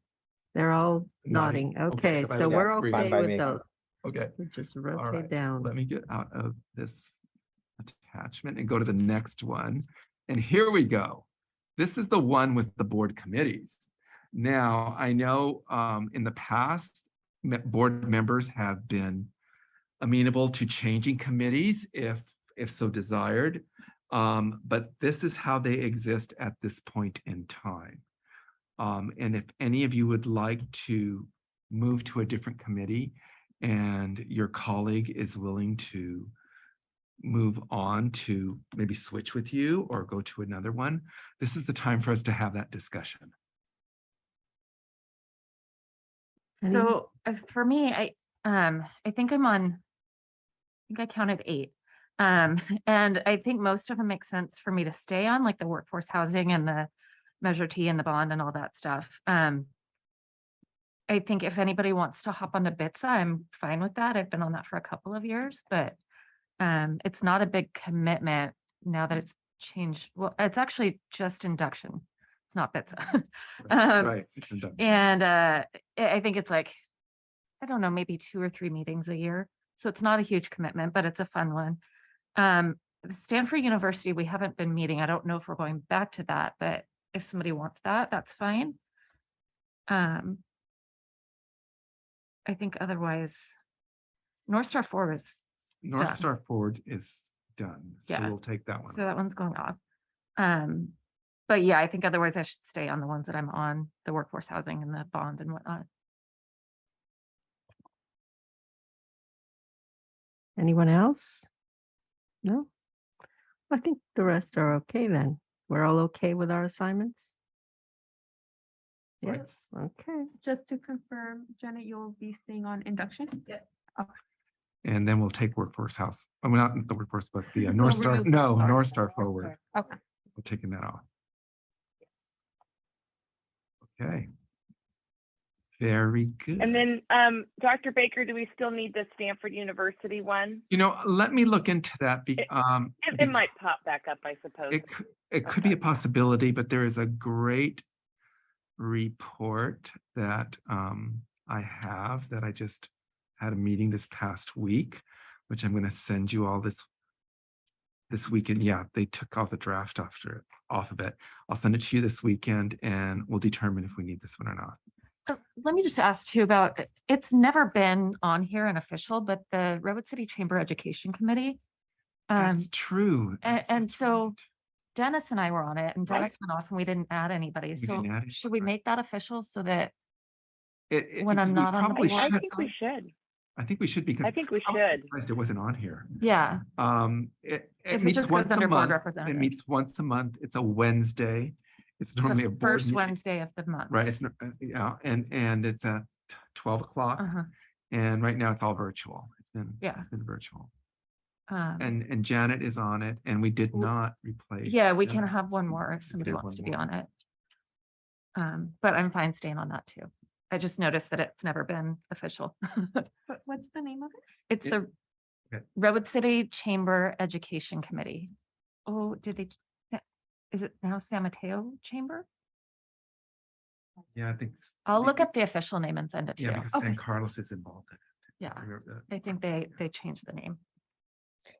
They're all Nodding. nodding. Okay, Okay, so yeah, we're it's okay by with me. those. Okay. We just All rotate right. down. Let me get out of this attachment and go to the next one. And here we go. This is the one with the board committees. Now, I know in the past, board members have been amenable to changing committees if so desired. But this is how they exist at this point in time. And if any of you would like to move to a different committee and your colleague is willing to move on to maybe switch with you or go to another one, this is the time for us to have that discussion. So for me, I think I'm on, I think I counted 8. And I think most of them make sense for me to stay on, like the workforce housing and the Measure T and the bond and all that stuff. I think if anybody wants to hop onto BITSA, I'm fine with that. I've been on that for a couple of years, but it's not a big commitment now that it's changed. Well, it's actually just induction. It's not BITSA. Right, it's induction. And I think it's like, I don't know, maybe 2 or 3 meetings a year. So it's not a huge commitment, but it's a fun one. Stanford University, we haven't been meeting. I don't know if we're going back to that, but if somebody wants that, that's fine. I think otherwise, North Star 4 is North done. Star Forward is done. So Yeah. we'll take that one. So that one's going off. But yeah, I think otherwise I should stay on the ones that I'm on, the workforce housing and the bond and whatnot. Anyone else? No? I think the rest are okay then. We're all okay with our assignments? Yes, okay. Just to confirm, Janet, you'll be staying on induction? Yeah. Okay. And then we'll take workforce house. I mean, not the workforce, but the North Star. remove No, North Star. North Star Forward. Okay. We're taking that off. Okay. Very good. And then, Dr. Baker, do we still need the Stanford University one? Let me look into that. It might pop back up, I suppose. It could be a possibility, but there is a great report that I have that I just had a meeting this past week, which I'm going to send you all this weekend. Yeah, they took all the draft off of it. I'll send it to you this weekend and we'll determine if we need this one or not. Let me just ask too about, it's never been on here and official, but the Redwood City Chamber Education Committee. That's true. And so Dennis and I were on it and Dennis went off and we didn't add anybody. So didn't add should we make that official so that when we I'm not on the probably board? I think we should. I think we should because I think we I'm should. surprised it wasn't on here. Yeah. It If it meets just goes once a under board month. It representative. meets once a month. It's a Wednesday. It's normally a The board first meeting. Wednesday of the month. Right, it's, yeah, and it's at 12 o'clock. Uh-huh. And right now it's all virtual. It's been virtual. And Janet is on it and we did not replace. Yeah, we can Janet. have one more if somebody have wants to one be more. on it. But I'm fine staying on that too. I just noticed that it's never been official. What's the name of it? It's the Redwood City Chamber Education Committee. Oh, is it now San Mateo Chamber? Yeah, I think. I'll look up the official name and send it to Yeah, you. because San Carlos is involved in it. Yeah, I remember that. I think they changed the name.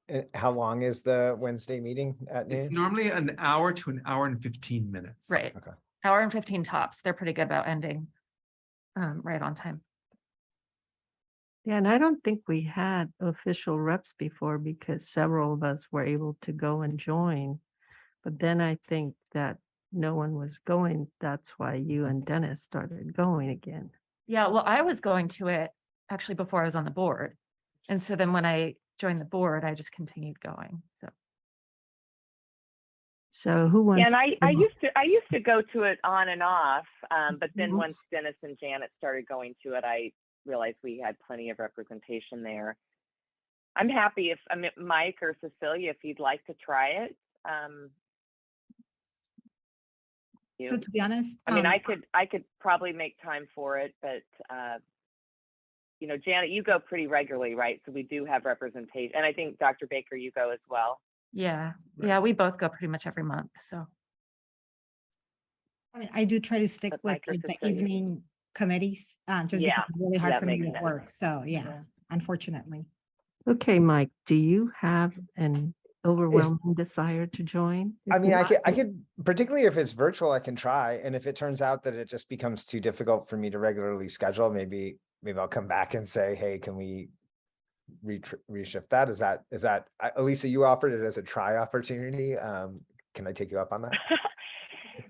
And how long is the Wednesday meeting at noon? Normally an hour to an hour and 15 minutes. Right. Okay. Hour and 15 tops. They're pretty good about ending right on time. Yeah, and I don't think we had official reps before because several of us were able to go and join. But then I think that no one was going. That's why you and Dennis started going again. Yeah, well, I was going to it actually before I was on the board. And so then when I joined the board, I just continued going. So who wants? Yeah, and I used to go to it on and off, but then Mhm. once Dennis and Janet started going to it, I realized we had plenty of representation there. I'm happy if Mike or Cecilia, if you'd like to try it. So to be honest, I mean, I could probably make time for it, but you know, Janet, you go pretty regularly, right? So we do have representation, and I think Dr. Baker, you go as well. Yeah, yeah, we both go pretty much every month. So I mean, I do try to stick But with Mike or like the Cecilia. evening committees, just Yeah, because it's really hard that for me makes at sense. work. So yeah, unfortunately. Okay, Mike, do you have an overwhelming desire to join? I If mean, I not, could, particularly if it's virtual, I can try. And if it turns out that it just becomes too difficult for me to regularly schedule, maybe I'll come back and say, hey, can we reshift that? Is that, Elisa, you offered it as a try opportunity. Can I take you up on that?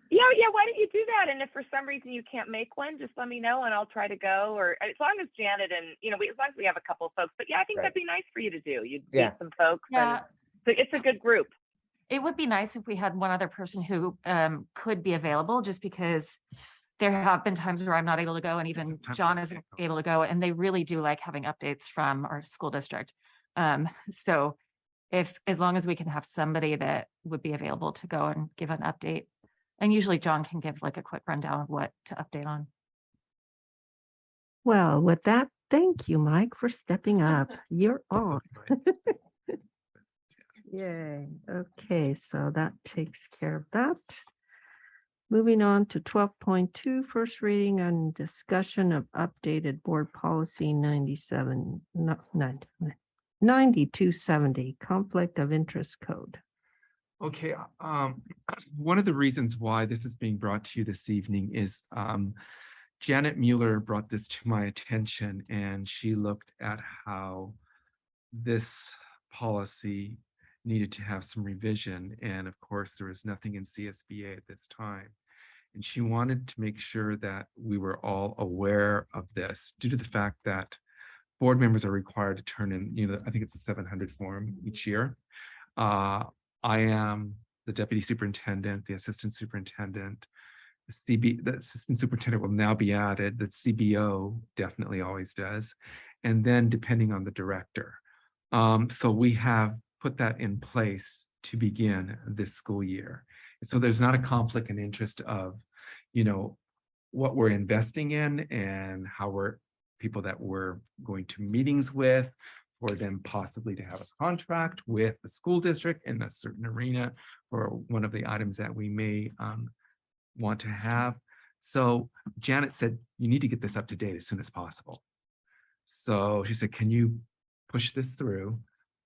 Yeah, why don't you do that? And if for some reason you can't make one, just let me know and I'll try to go. Or as long as Janet and, you know, as long as we have a couple of folks. But yeah, I think Right. that'd be nice for you to do. You'd Yeah. meet some folks. Yeah. And so it's a good group. it would be nice if we had one other person who could be available, just because there have been times where I'm not able to go and even Sometimes John I isn't can't go. able to go, and they really do like having updates from our school district. So as long as we can have somebody that would be available to go and give an update. And usually John can give like a quick rundown of what to update on. well, with that, thank you, Mike, for stepping up. You're on. Yay. Okay, so that takes care of that. Moving on to 12.2, first reading and discussion of updated board policy 9270, conflict of interest code. Okay, one of the reasons why this is being brought to you this evening is Janet Mueller brought this to my attention, and she looked at how this policy needed to have some revision. And of course, there was nothing in CSBA at this time. And she wanted to make sure that we were all aware of this due to the fact that board members are required to turn in, I think it's a 700 form each year. I am the deputy superintendent, the assistant superintendent, the assistant superintendent will now be added, the CBO definitely always does, and then depending on the director. So we have put that in place to begin this school year. So there's not a conflict in interest of, what we're investing in and how people that we're going to meetings with, for them possibly to have a contract with the school district in a certain arena or one of the items that we may want to have. So Janet said, you need to get this up to date as soon as possible. So she said, can you push this through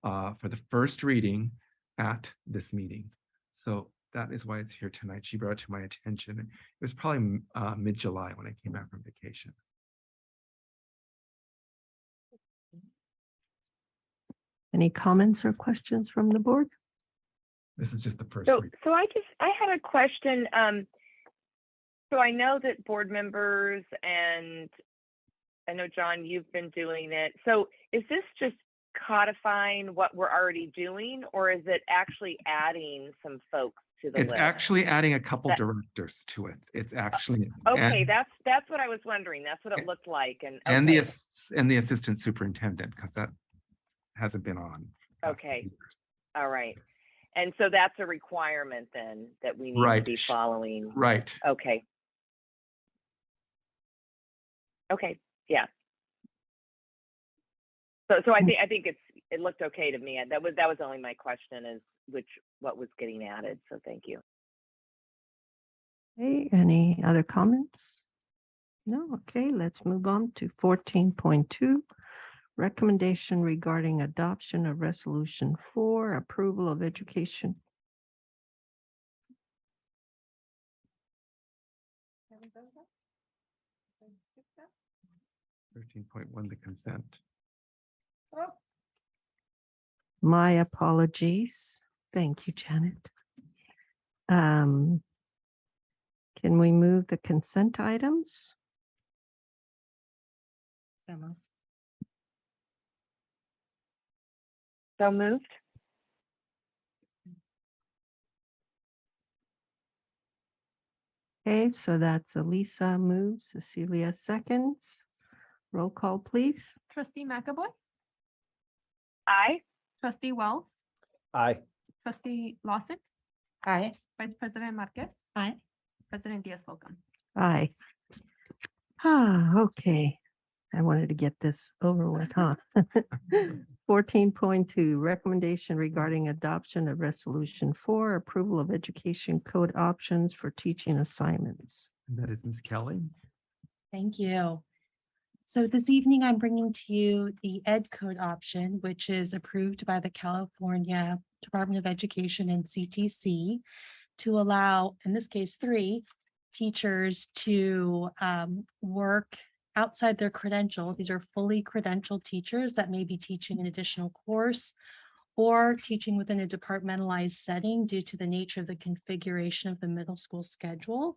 for the first reading at this meeting? So that is why it's here tonight. She brought it to my attention. It was probably mid-July when I came back from vacation. Any comments or questions from the board? This is just the first So reading. I had a question. So I know that board members, and I know, John, you've been doing it. So is this just codifying what we're already doing, or is it actually adding some folks to the It's list? actually adding a couple directors to it. It's actually Okay, that's what I was wondering. That's what it looked like. and okay. the assistant superintendent, because that hasn't been on. Okay. All right. And so that's a requirement then that we need to be following. Right. Okay. Okay. Yeah. So I think it looked okay to me. That was only my question, is what was getting added. So thank you. Okay, any other comments? No, okay, let's move on to 14.2, recommendation regarding adoption of Resolution 4, approval of education. 13.1, the consent. My apologies. Thank you, Janet. Can we move the consent items? So moved. Okay, so that's Elisa moves, Cecilia seconds. Roll call, please. Trustee McAvoy, Aye. trustee Wells, Aye. trustee Lawson, Aye. vice president Marquez, Aye. president Diaz-Solcom. Aye. Okay. I wanted to get this over with, huh? 14.2, recommendation regarding adoption of Resolution 4, approval of education code options for teaching assignments. And that is Ms. Kelly. Thank you. So this evening, I'm bringing to you the Ed Code option, which is approved by the California Department of Education and CTC to allow, in this case, 3 teachers to work outside their credential. These are fully credentialed teachers that may be teaching an additional course or teaching within a departmentalized setting due to the nature of the configuration of the middle school schedule.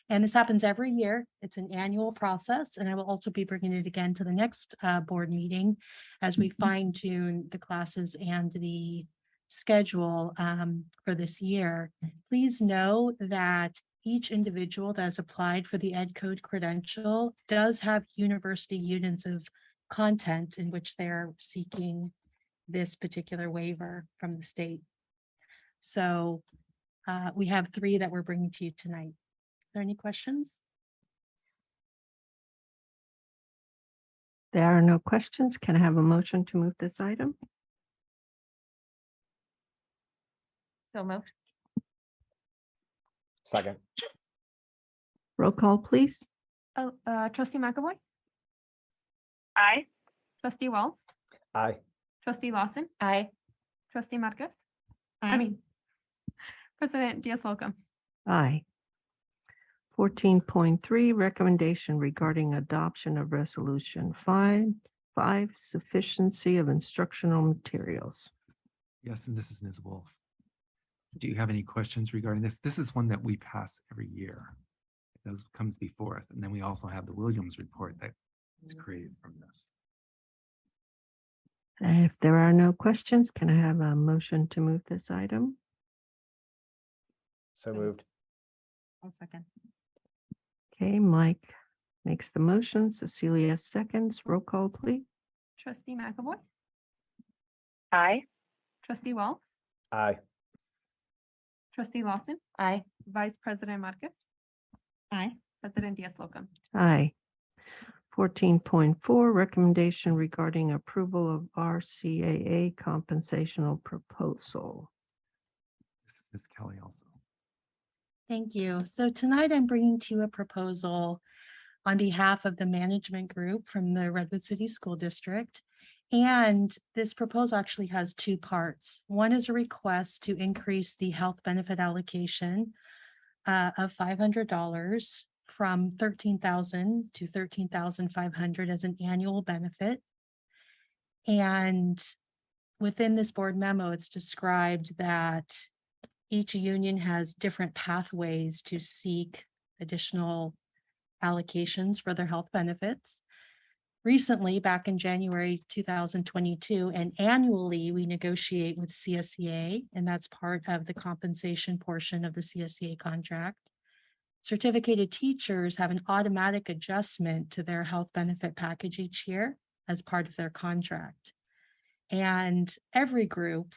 And this happens every year. It's an annual process, and I will also be bringing it again to the next board meeting as we fine tune the classes and the schedule for this year. Please know that each individual that has applied for the Ed Code credential does have university units of content in which they're seeking this particular waiver from the state. So we have 3 that we're bringing to you tonight. Are there any questions? There are no questions. Can I have a motion to move this item? So moved. Second. Roll call, please. Trustee McAvoy, Aye. trustee Wells, Aye. trustee Lawson, Aye. trustee Marquez. Aye. I mean, president Diaz-Solcom. Aye. 14.3, recommendation regarding adoption of Resolution 5, sufficiency of instructional materials. Yes, and this is Ms. Wolf. Do you have any questions regarding this? This is one that we pass every year. It comes before us. And then we also have the Williams report that is created from this. If there are no questions, can I have a motion to move this item? So moved. I'll second. Okay, Mike makes the motion. Cecilia seconds. Roll call, please. Trustee McAvoy, Aye. trustee Wells, Aye. trustee Lawson, Aye. vice president Marquez, Aye. president Diaz-Solcom. Aye. 14.4, recommendation regarding approval of RCAA compensational proposal. This is Ms. Kelly also. Thank you. So tonight I'm bringing to you a proposal on behalf of the management group from the Redwood City School District. And this proposal actually has 2 parts. One is a request to increase the health benefit allocation of $500 from $13,000 to $13,500 as an annual benefit. And within this board memo, it's described that each union has different pathways to seek additional allocations for their health benefits. Recently, back in January 2022, and annually, we negotiate with CSEA, and that's part of the compensation portion of the CSEA contract. Certificated teachers have an automatic adjustment to their health benefit package each year as part of their contract. And every group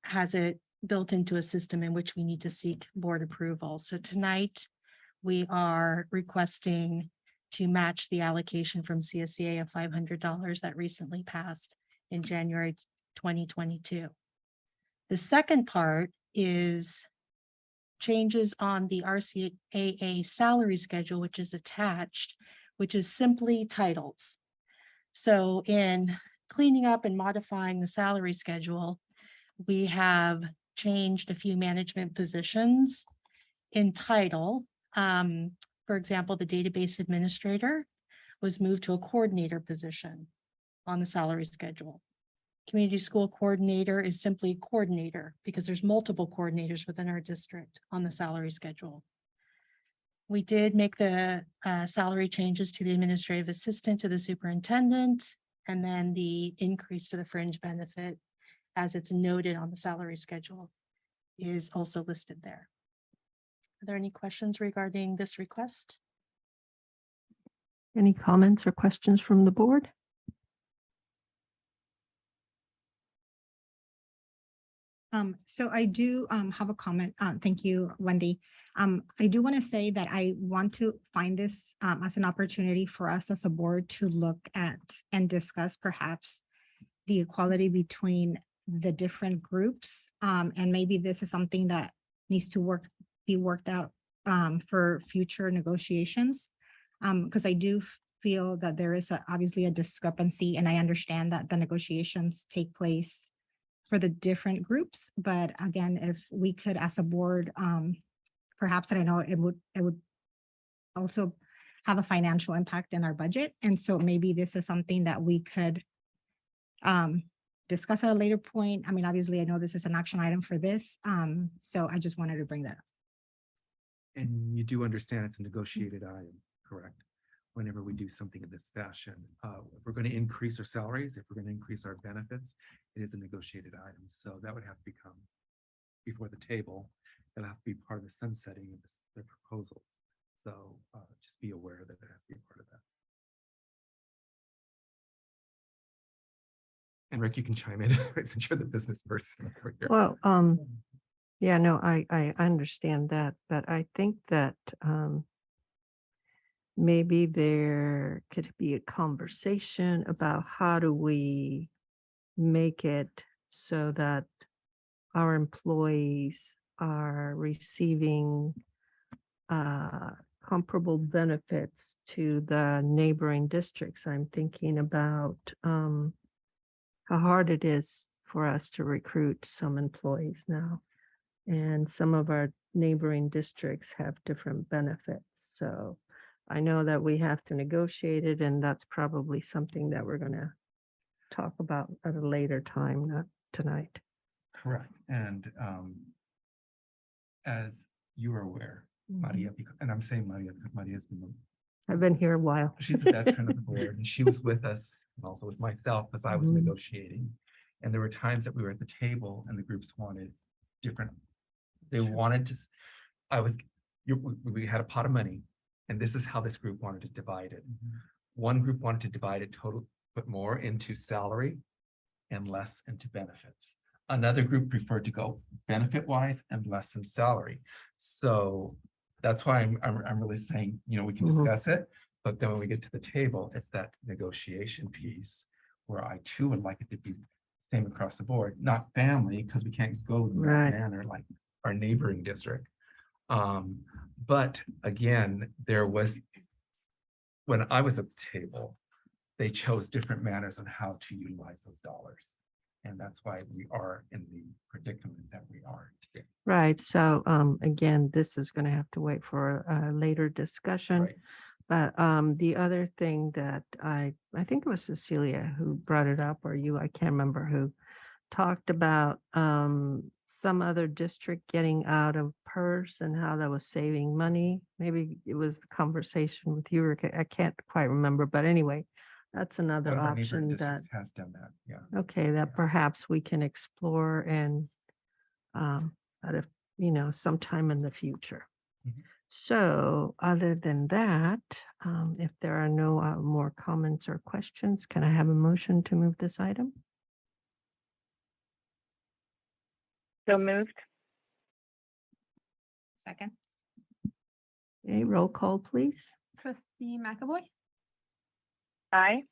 has it built into a system in which we need to seek board approval. So tonight, we are requesting to match the allocation from CSEA of $500 that recently passed in January 2022. The second part is changes on the RCAA salary schedule, which is attached, which is simply titles. So in cleaning up and modifying the salary schedule, we have changed a few management positions in title. For example, the database administrator was moved to a coordinator position on the salary schedule. Community school coordinator is simply coordinator because there's multiple coordinators within our district on the salary schedule. We did make the salary changes to the administrative assistant to the superintendent, and then the increase to the fringe benefit, as it's noted on the salary schedule, is also listed there. Are there any questions regarding this request? Any comments or questions from the board? So I do have a comment. Thank you, Wendy. I do want to say that I want to find this as an opportunity for us as a board to look at and discuss perhaps the equality between the different groups. And maybe this is something that needs to be worked out for future negotiations. Because I do feel that there is obviously a discrepancy, and I understand that the negotiations take place for the different groups. But again, if we could, as a board, perhaps, and I know it would also have a financial impact in our budget. And so maybe this is something that we could discuss at a later point. I mean, obviously, I know this is an action item for this. So I just wanted to bring that up. And you do understand it's a negotiated item, correct? Whenever we do something in this fashion, if we're going to increase our salaries, if we're going to increase our benefits, it is a negotiated item. So that would have to become before the table. It'll have to be part of the sunsetting of the proposals. So just be aware that it has to be part of that. And Rick, you can chime in since you're the business person over here. Well, yeah, no, I understand that, but I think that maybe there could be a conversation about how do we make it so that our employees are receiving comparable benefits to the neighboring districts. I'm thinking about how hard it is for us to recruit some employees now. And some of our neighboring districts have different benefits. So I know that we have to negotiate it, and that's probably something that we're going to talk about at a later time, not tonight. Correct. And as you are aware, Maria, and I'm saying Maria because Maria's been I've been here a while. She's a veteran of the board, and she was with us and also with myself as I was negotiating. And there were times that we were at the table and the groups wanted different. They wanted to. We had a pot of money, and this is how this group wanted to divide it. One group wanted to divide it put more into salary and less into benefits. Another group preferred to go benefit-wise and less in salary. So that's why I'm really saying, we can discuss it, but then when we get to the table, it's that negotiation piece where I too would like it to be same across the board, not family, because we can't go in that manner like our neighboring district. But again, when I was at the table, they chose different manners on how to utilize those dollars. And that's why we are in the predicament that we are today. Right. So again, this is going to have to wait for a later discussion. Right. But the other thing that I think it was Cecilia who brought it up, or you, I can't remember who, talked about some other district getting out of PERS and how that was saving money. Maybe it was the conversation with you, Rick. I can't quite remember, but anyway, that's another One of our neighboring option that districts has done that, yeah. okay, that perhaps we can explore and sometime in the future. So other than that, if there are no more comments or questions, can I have a motion to move this item? So moved. Second. Okay, roll call, please. Trustee McAvoy, Aye.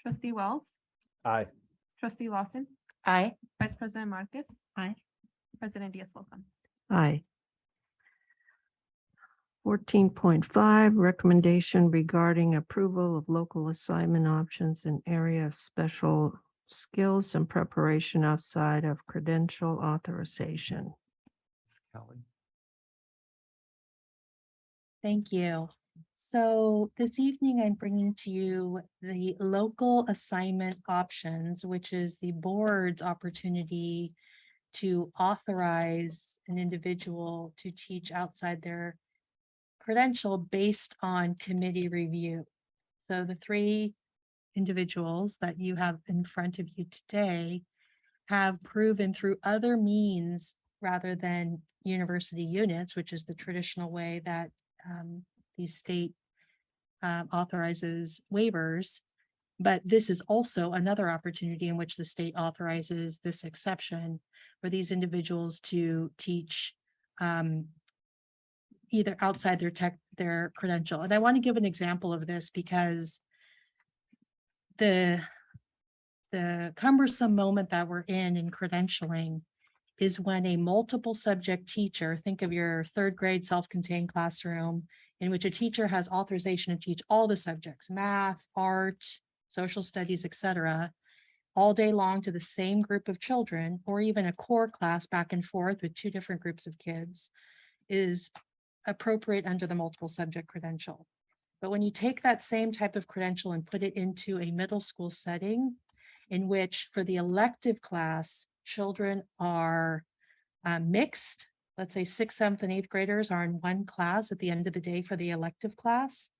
trustee Wells, Aye. trustee Lawson, Aye. vice president Marcus, Aye. president Diaz-Lozan. Aye. 14.5, recommendation regarding approval of local assignment options in area of special skills and preparation outside of credential authorization. Kelly. Thank you. So this evening, I'm bringing to you the local assignment options, which is the board's opportunity to authorize an individual to teach outside their credential based on committee review. So the three individuals that you have in front of you today have proven through other means rather than university units, which is the traditional way that the state authorizes waivers. But this is also another opportunity in which the state authorizes this exception for these individuals to teach either outside their credential. And I want to give an example of this because the cumbersome moment that we're in credentialing is when a multiple subject teacher, think of your third grade self-contained classroom in which a teacher has authorization to teach all the subjects, math, art, social studies, etc., all day long to the same group of children, or even a core class back and forth with two different groups of kids, is appropriate under the multiple subject credential. But when you take that same type of credential and put it into a middle school setting in which for the elective class, children are mixed, let's say 6th, 7th, and 8th graders are in one class at the end of the day for the elective class,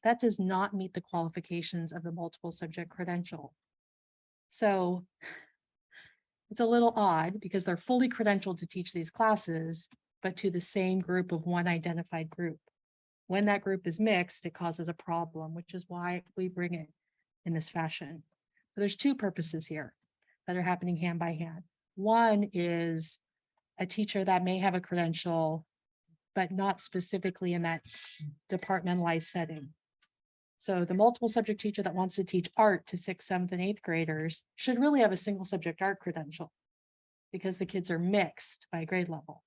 that does not meet the qualifications of the multiple subject credential. So it's a little odd because they're fully credentialed to teach these classes, but to the same group of one identified group. When that group is mixed, it causes a problem, which is why we bring it in this fashion. So there's two purposes here that are happening hand by hand. One is a teacher that may have a credential, but not specifically in that departmentalized setting. So the multiple subject teacher that wants to teach art to 6th, 7th, and 8th graders should really have a single subject art credential because the kids are mixed by grade level.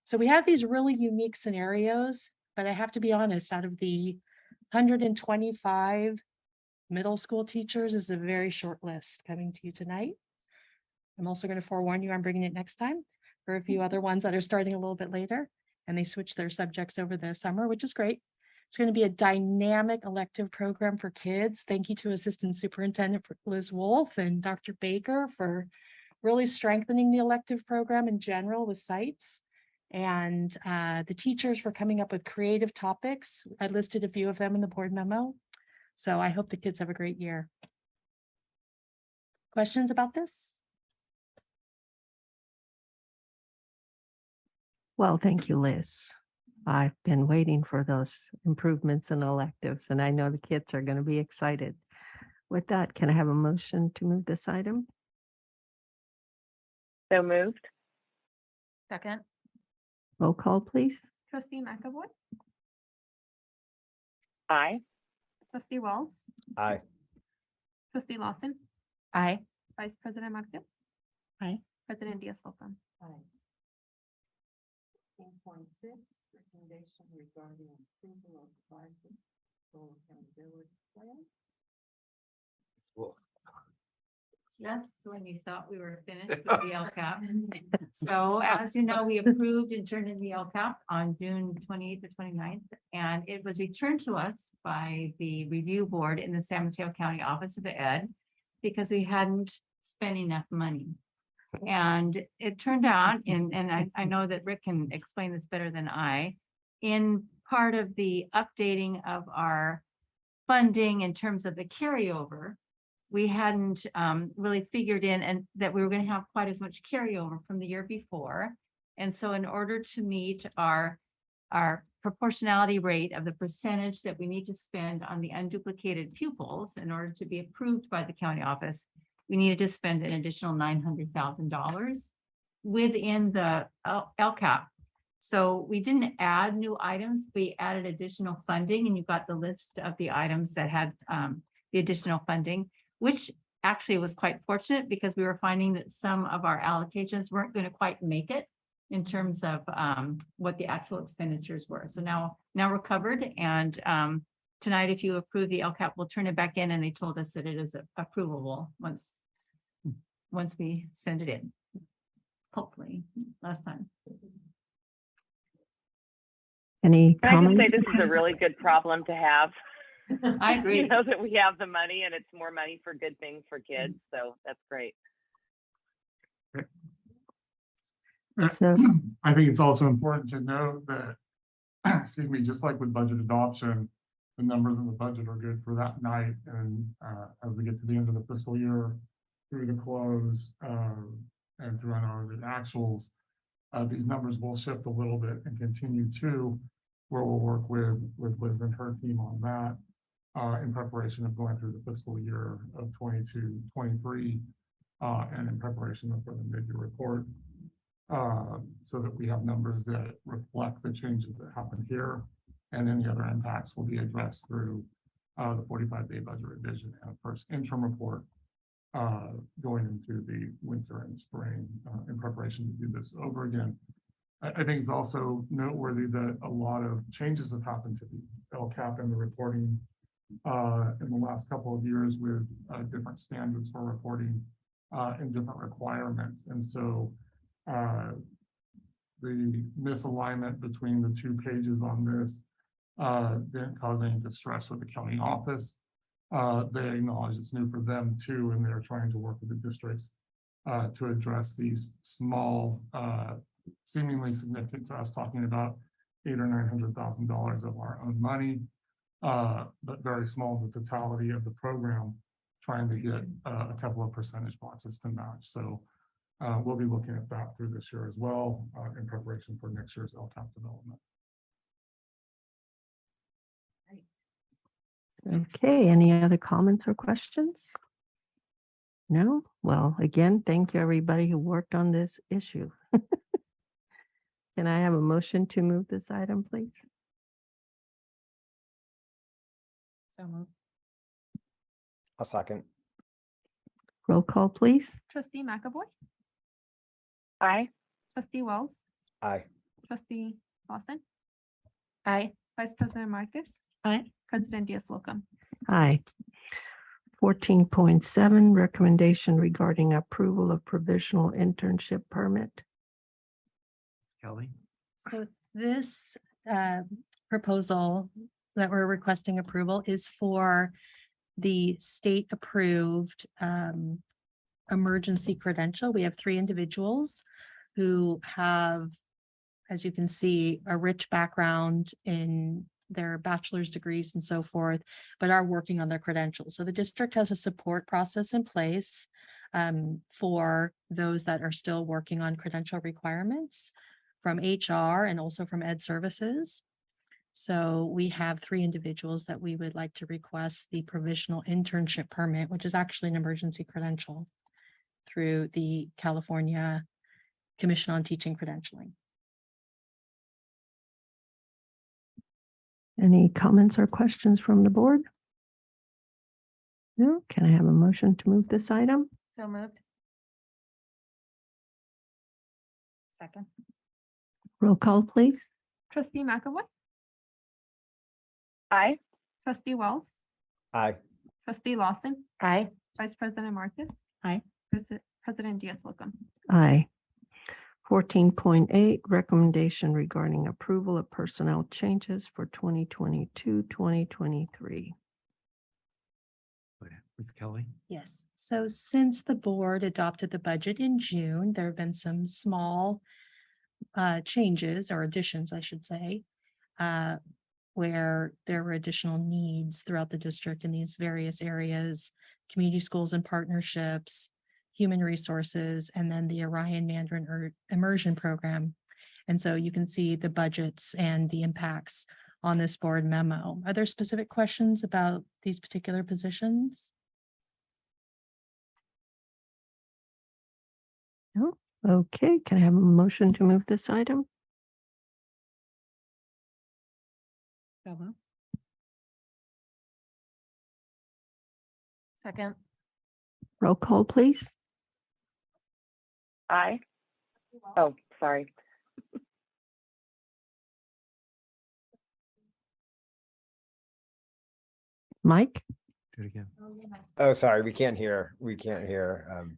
So we have these really unique scenarios, but I have to be honest, out of the 125 middle school teachers is a very short list coming to you tonight. I'm also going to forewarn you, I'm bringing it next time for a few other ones that are starting a little bit later, and they switch their subjects over the summer, which is great. It's going to be a dynamic elective program for kids. Thank you to Assistant Superintendent Liz Wolf and Dr. Baker for really strengthening the elective program in general with sites. And the teachers for coming up with creative topics. I listed a few of them in the board memo. So I hope the kids have a great year. Questions about this? Well, thank you, Liz. I've been waiting for those improvements in electives, and I know the kids are going to be excited. With that, can I have a motion to move this item? So moved. Second. Roll call, please. Trustee McAvoy, Aye. trustee Wells, Aye. trustee Lawson, Aye. vice president Marquez, Aye. president Diaz-Soltan. Aye. 10.6, recommendation regarding approval of advisory goal accountability plan. Just when you thought we were finished with the LCAP. So as you know, we approved and turned in the LCAP on June 28th or 29th, and it was returned to us by the review board in the San Mateo County Office of Ed because we hadn't spent enough money. And it turned out, and I know that Rick can explain this better than I, in part of the updating of our funding in terms of the carryover, we hadn't really figured in and that we were going to have quite as much carryover from the year before. And so in order to meet our proportionality rate of the percentage that we need to spend on the unduplicated pupils in order to be approved by the county office, we needed to spend an additional $900,000 within the LCAP. So we didn't add new items, we added additional funding, and you got the list of the items that had the additional funding, which actually was quite fortunate because we were finding that some of our allocations weren't going to quite make it in terms of what the actual expenditures were. So now we're covered, and tonight, if you approve the LCAP, we'll turn it back in, and they told us that it is approvable once we send it in. Hopefully, last time. Any Can I just comments? say this is a really good problem to have? I agree. You know, that we have the money and it's more money for good things for kids. So that's great. So, I think it's also important to note that, excuse me, just like with budget adoption, the numbers in the budget are good for that night. And as we get to the end of the fiscal year, through the close and through the actuals, these numbers will shift a little bit and continue to, where we'll work with Liz and her team on that in preparation of going through the fiscal year of 22, 23, and in preparation for the mid-year report. So that we have numbers that reflect the changes that happen here, and any other impacts will be addressed through the 45-day budget revision and first interim report going into the winter and spring in preparation to do this over again. I think it's also noteworthy that a lot of changes have happened to the LCAP and the reporting in the last couple of years with different standards for reporting and different requirements. And so the misalignment between the two pages on this didn't cause any distress with the county office. They acknowledge it's new for them too, and they're trying to work with the districts to address these small, seemingly significant to us, talking about $800,000 or $900,000 of our own money, but very small in the totality of the program, trying to get a couple of percentage boxes to match. So we'll be looking at that through this year as well in preparation for next year's LCAP development. Okay, any other comments or questions? No? Well, again, thank you everybody who worked on this issue. Can I have a motion to move this item, please? So moved. A second. Roll call, please. Trustee McAvoy, Aye. trustee Wells, Aye. trustee Lawson, Aye. vice president Marcus, Aye. president Diaz-Locum. Aye. 14.7, recommendation regarding approval of provisional internship permit. Kelly? So this proposal that we're requesting approval is for the state-approved emergency credential. We have 3 individuals who have, as you can see, a rich background in their bachelor's degrees and so forth, but are working on their credentials. So the district has a support process in place for those that are still working on credential requirements from HR and also from Ed Services. So we have 3 individuals that we would like to request the provisional internship permit, which is actually an emergency credential through the California Commission on Teaching Credentialing. Any comments or questions from the board? No? Can I have a motion to move this item? So moved. Second. Roll call, please. Trustee McAvoy, Aye. trustee Wells, Aye. trustee Lawson, Aye. vice president Marcus, Aye. president Diaz-Locum. Aye. 14.8, recommendation regarding approval of personnel changes for 2022, 2023. Ms. Kelly? Yes, so since the board adopted the budget in June, there have been some small changes or additions, I should say, where there were additional needs throughout the district in these various areas, community schools and partnerships, human resources, and then the Orion Mandarin Immersion Program. And so you can see the budgets and the impacts on this board memo. Are there specific questions about these particular positions? No? Okay, can I have a motion to move this item? Second. Roll call, please. Aye. Oh, sorry. Mike? Do it again. Oh, sorry, we can't hear.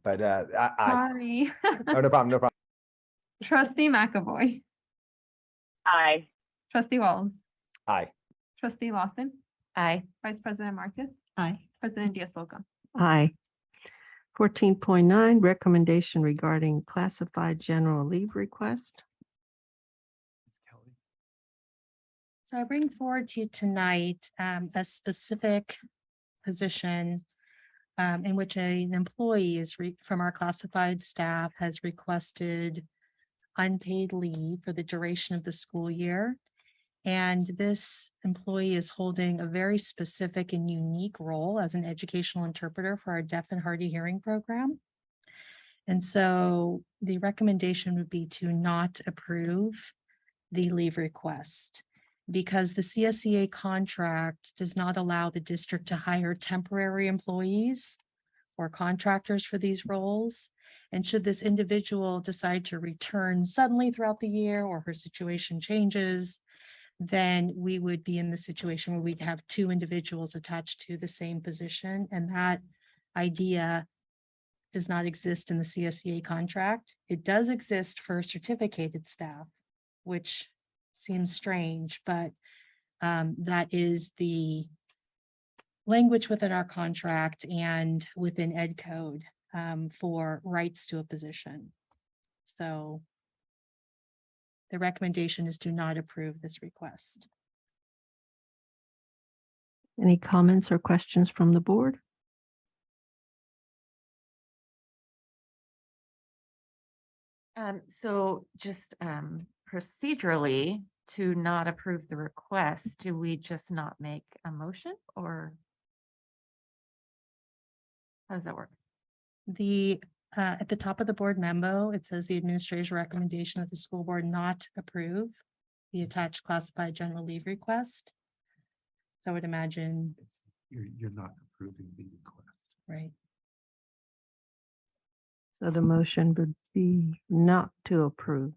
But I. Sorry. Oh, no problem, no problem. Trustee McAvoy. Aye. Trustee Walls. Aye. Trustee Lawson. Aye. Vice President Marcus. Aye. President Diaz-Solom. Aye. 14.9, recommendation regarding classified general leave request. So I bring forward to you tonight a specific position in which an employee is from our classified staff has requested unpaid leave for the duration of the school year. And this employee is holding a very specific and unique role as an educational interpreter for our deaf and hard of hearing program. And so the recommendation would be to not approve the leave request because the CSEA contract does not allow the district to hire temporary employees or contractors for these roles. And should this individual decide to return suddenly throughout the year or her situation changes, then we would be in the situation where we'd have two individuals attached to the same position. And that idea does not exist in the CSEA contract. It does exist for certificated staff, which seems strange, but that is the language within our contract and within Ed Code for rights to a position. So the recommendation is to not approve this request. Any comments or questions from the board? So just procedurally, to not approve the request, do we just not make a motion or how does that work? At the top of the board memo, it says the administrator's recommendation that the school board not approve the attached classified general leave request. So I would imagine. You're not approving the request. Right. So the motion would be not to approve.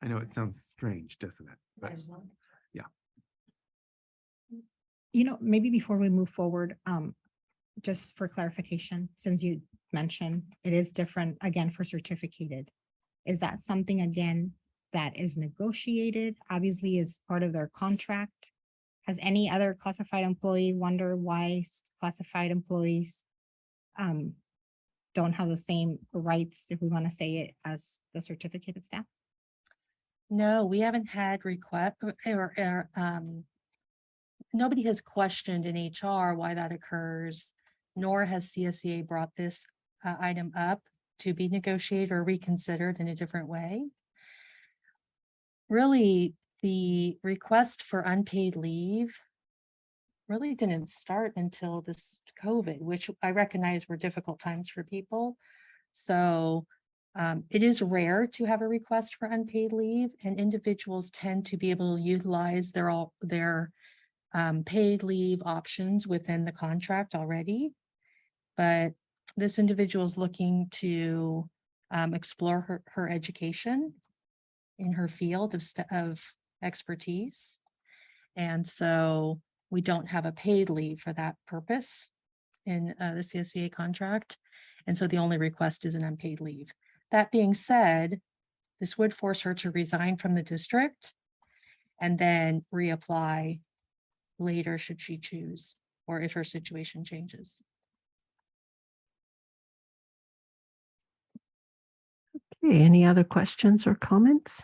I know it sounds strange, doesn't it? But yeah. Maybe before we move forward, just for clarification, since you mentioned it is different again for certificated, is that something again that is negotiated, obviously is part of their contract? Has any other classified employee wonder why classified employees don't have the same rights, if we want to say it, as the certificated staff? No, we haven't had request nobody has questioned in HR why that occurs, nor has CSEA brought this item up to be negotiated or reconsidered in a different way. Really, the request for unpaid leave really didn't start until this COVID, which I recognize were difficult times for people. So it is rare to have a request for unpaid leave, and individuals tend to be able to utilize their paid leave options within the contract already. But this individual is looking to explore her education in her field of expertise. And so we don't have a paid leave for that purpose in the CSEA contract. And so the only request is an unpaid leave. That being said, this would force her to resign from the district and then reapply later should she choose, or if her situation changes. Okay, any other questions or comments?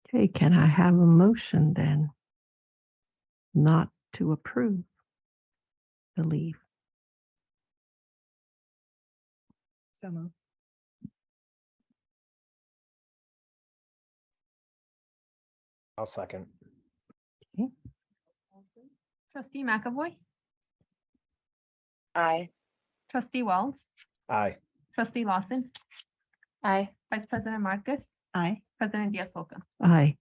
Okay, can I have a motion then? Not to approve the leave. So moved. I'll second. Okay. Trustee McAvoy. Aye. Trustee Wells. Aye. Trustee Lawson. Aye. Vice President Marcus. Aye. President Diaz-Solom. Aye.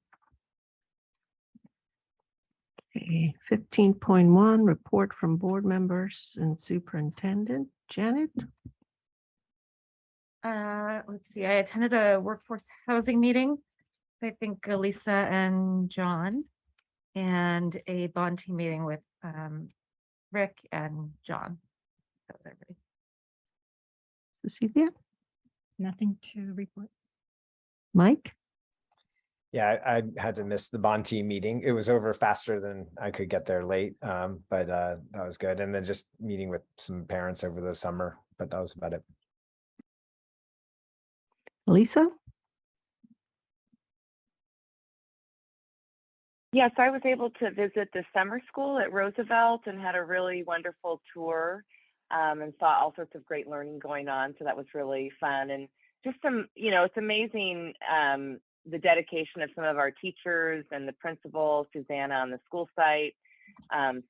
Okay, 15.1, report from board members and superintendent. Janet? Let's see, I attended a workforce housing meeting. I think Elisa and John, and a bond team meeting with Rick and John. That was everybody. Cecilia, Nothing to report. Mike? Yeah, I had to miss the bond team meeting. It was over faster than I could get there late, but that was good. And then just meeting with some parents over the summer, but that was about it. Lisa? Yes, I was able to visit the summer school at Roosevelt and had a really wonderful tour, and saw all sorts of great learning going on. So that was really fun. And just some, it's amazing the dedication of some of our teachers and the principal, Susanna, on the school site.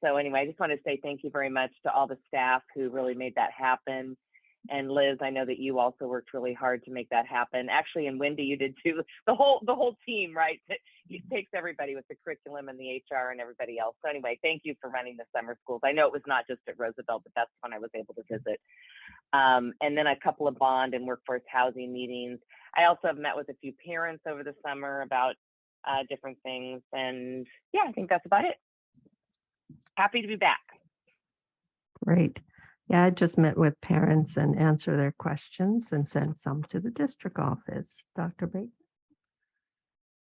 So anyway, I just want to say thank you very much to all the staff who really made that happen. And Liz, I know that you also worked really hard to make that happen. Actually, and Wendy, you did too. The whole team, right? It takes everybody with the curriculum and the HR and everybody else. So anyway, thank you for running the summer schools. I know it was not just at Roosevelt, but that's when I was able to visit. And then a couple of bond and workforce housing meetings. I also have met with a few parents over the summer about different things. And yeah, I think that's about it. Happy to be back. Great. Yeah, I just met with parents and answered their questions and sent some to the district office. Dr. Bateman?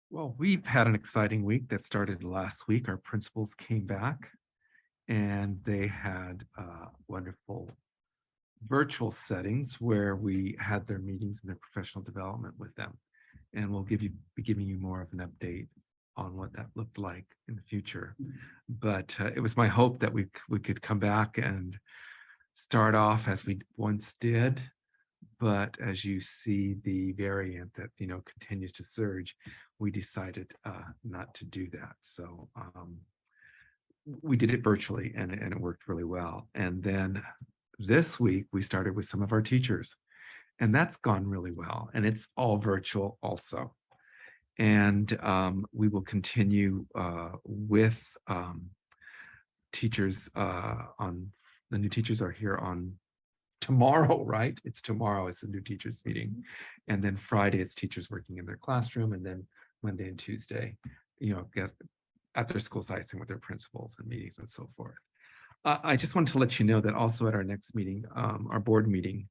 Well, we've had an exciting week that started last week. Our principals came back and they had wonderful virtual settings where we had their meetings and their professional development with them. And we'll be giving you more of an update on what that looked like in the future. But it was my hope that we could come back and start off as we once did. But as you see the variant that continues to surge, we decided not to do that. So we did it virtually and it worked really well. And then this week we started with some of our teachers, and that's gone really well. And it's all virtual also. And we will continue with teachers on the new teachers are here on tomorrow, right? It's tomorrow is the new teachers meeting. And then Friday it's teachers working in their classroom. And then Monday and Tuesday, at their school sites and with their principals and meetings and so forth. I just wanted to let you know that also at our next meeting, our board meeting,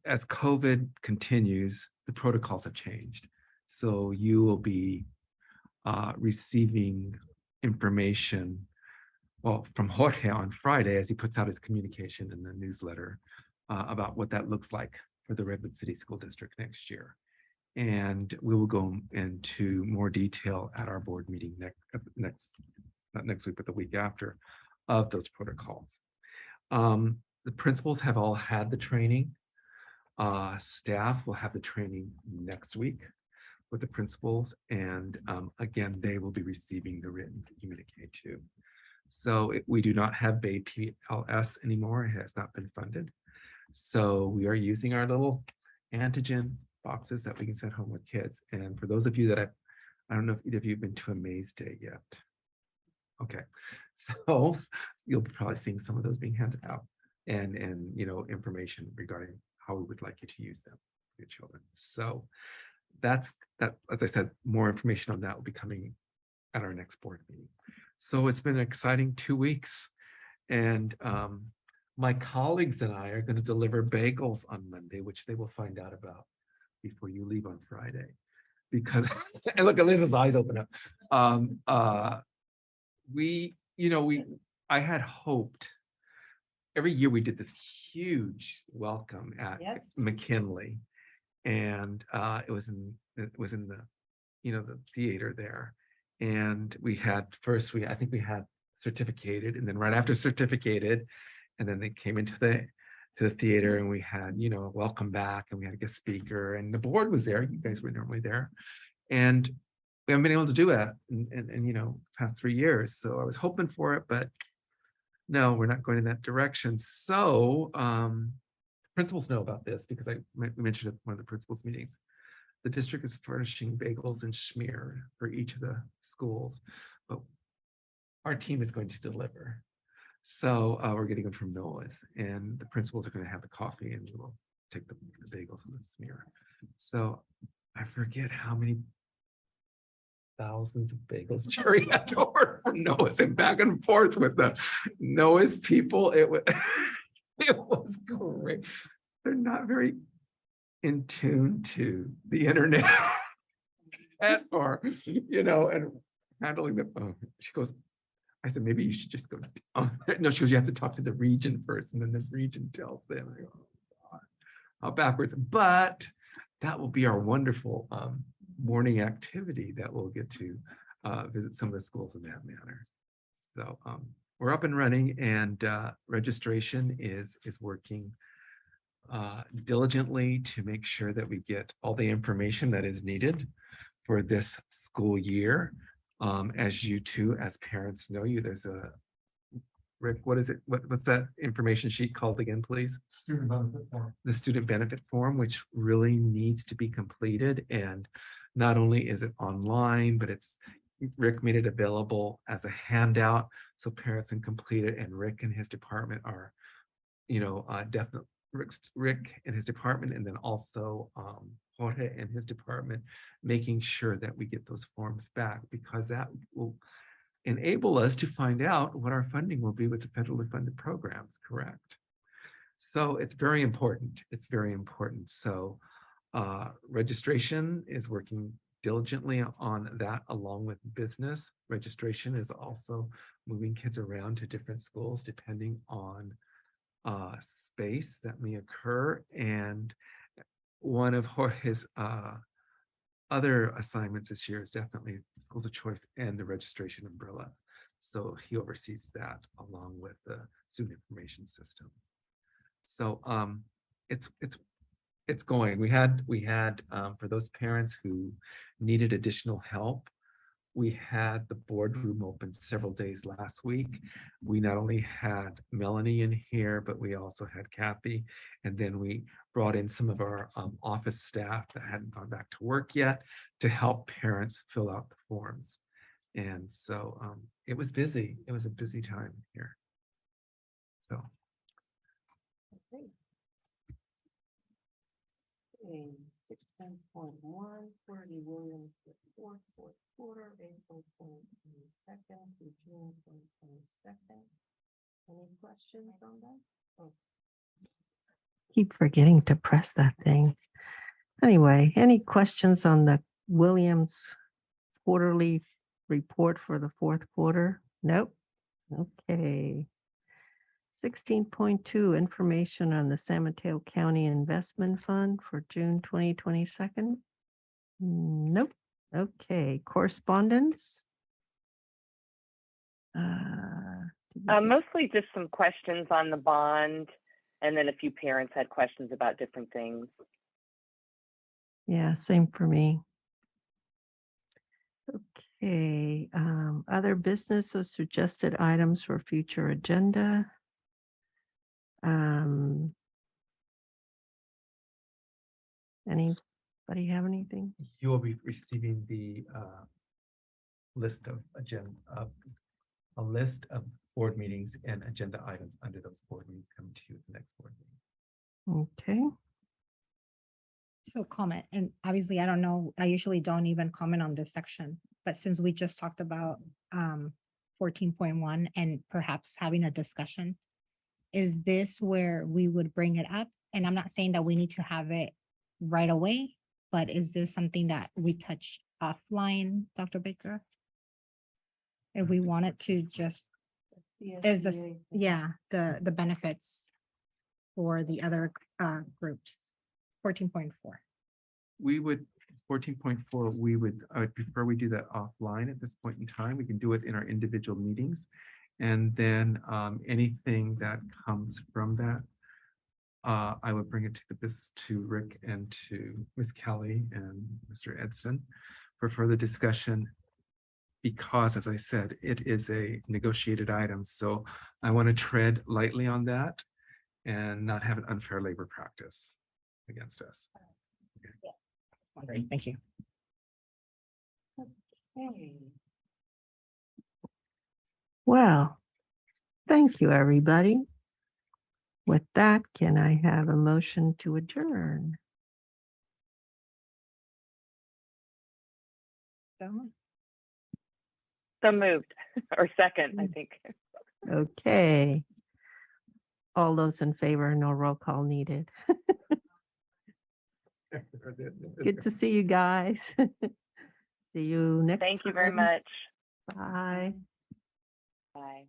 as COVID continues, the protocols have changed. So you will be receiving information, well, from Jorge on Friday as he puts out his communication in the newsletter about what that looks like for the Redwood City School District next year. And we will go into more detail at our board meeting not next week, but the week after, of those protocols. The principals have all had the training. Staff will have the training next week with the principals. And again, they will be receiving the written communique too. So we do not have BPLS anymore. It has not been funded. So we are using our little antigen boxes that we can send home with kids. And for those of you that I don't know if either of you have been to a Maze Day yet. Okay, so you'll be probably seeing some of those being handed out and information regarding how we would like you to use them for your children. So that's that. As I said, more information on that will be coming at our next board meeting. So it's been an exciting 2 weeks, and my colleagues and I are going to deliver bagels on Monday, which they will find out about before you leave on Friday. Because and look at Liz's eyes open up. I had hoped every year we did this huge welcome at McKinley, and it was in the the theater there, and we had I think we had certificated, and then right after certificated, and then they came into the theater, and we had welcome back, and we had a guest speaker, and the board was there. You guys were normally there, and we haven't been able to do it in past 3 years. So I was hoping for it, but no, we're not going in that direction. So principals know about this because we mentioned at one of the principals meetings. The district is furnishing bagels and schmear for each of the schools, but our team is going to deliver. So we're getting them from Noah's, and the principals are going to have the coffee, and we'll take the bagels and the smear. So I forget how many thousands of bagels Jerry had to order from Noah's and back and forth with the Noah's people. It was, it was great. They're not very in tune to the internet or, and handling the phone. She goes, I said, maybe you should just go. No, she goes, you have to talk to the region first, and then the region tells them. I go, oh, God, how backwards. But that will be our wonderful morning activity that we'll get to visit some of the schools in that manner. So we're up and running, and registration is working diligently to make sure that we get all the information that is needed for this school year. As you two, as parents know you, there's a, Rick, what is it? What's that information sheet called again, please? Student benefit form. The student benefit form, which really needs to be completed. And not only is it online, but Rick made it available as a handout so parents can complete it. And Rick and his department are, definitely Rick and his department, and then also Jorge and his department, making sure that we get those forms back, because that will enable us to find out what our funding will be with the federally funded programs, correct? So it's very important. It's very important. So registration is working diligently on that, along with business. Registration is also moving kids around to different schools depending on space that may occur. And one of Jorge's other assignments this year is definitely schools of choice and the registration umbrella. So he oversees that along with the student information system. So it's going. We had for those parents who needed additional help, we had the boardroom open several days last week. We not only had Melanie in here, but we also had Kathy. And then we brought in some of our office staff that hadn't gone back to work yet to help parents fill out the forms. And so it was busy. It was a busy time here. So. Okay. 610.1, 40 Williams, the fourth quarter, April 22nd through June 22nd. Any questions on that? Oh. Keep forgetting to press that thing. Anyway, any questions on the Williams quarterly report for the fourth quarter? Nope. Okay. 16.2, information on the San Mateo County Investment Fund for June 2022. Nope. Okay, correspondence. Mostly just some questions on the bond, and then a few parents had questions about different things. Yeah, same for me. Okay, other business or suggested items for future agenda. Anybody have anything? You will be receiving the list of a list of board meetings and agenda items under those board meetings coming to you at the next board meeting. Okay. So comment, and obviously, I don't know, I usually don't even comment on this section, but since we just talked about 14.1 and perhaps having a discussion, is this where we would bring it up? And I'm not saying that we need to have it right away, but is this something that we touch offline, Dr. Baker? If we wanted to just, is this, yeah, the benefits for the other groups, 14.4. We would, 14.4, I would prefer we do that offline at this point in time. We can do it in our individual meetings. And then anything that comes from that, I would bring it to Rick and to Ms. Kelly and Mr. Edson for further discussion, because as I said, it is a negotiated item. So I want to tread lightly on that and not have an unfair labor practice against us. Okay. Yeah. Great, thank you. Okay. Well, thank you, everybody. With that, can I have a motion to adjourn? So moved, or second, I think. Okay. All those in favor, no roll call needed. Good to see you guys. See you next Thank you very time. much. Bye. Bye.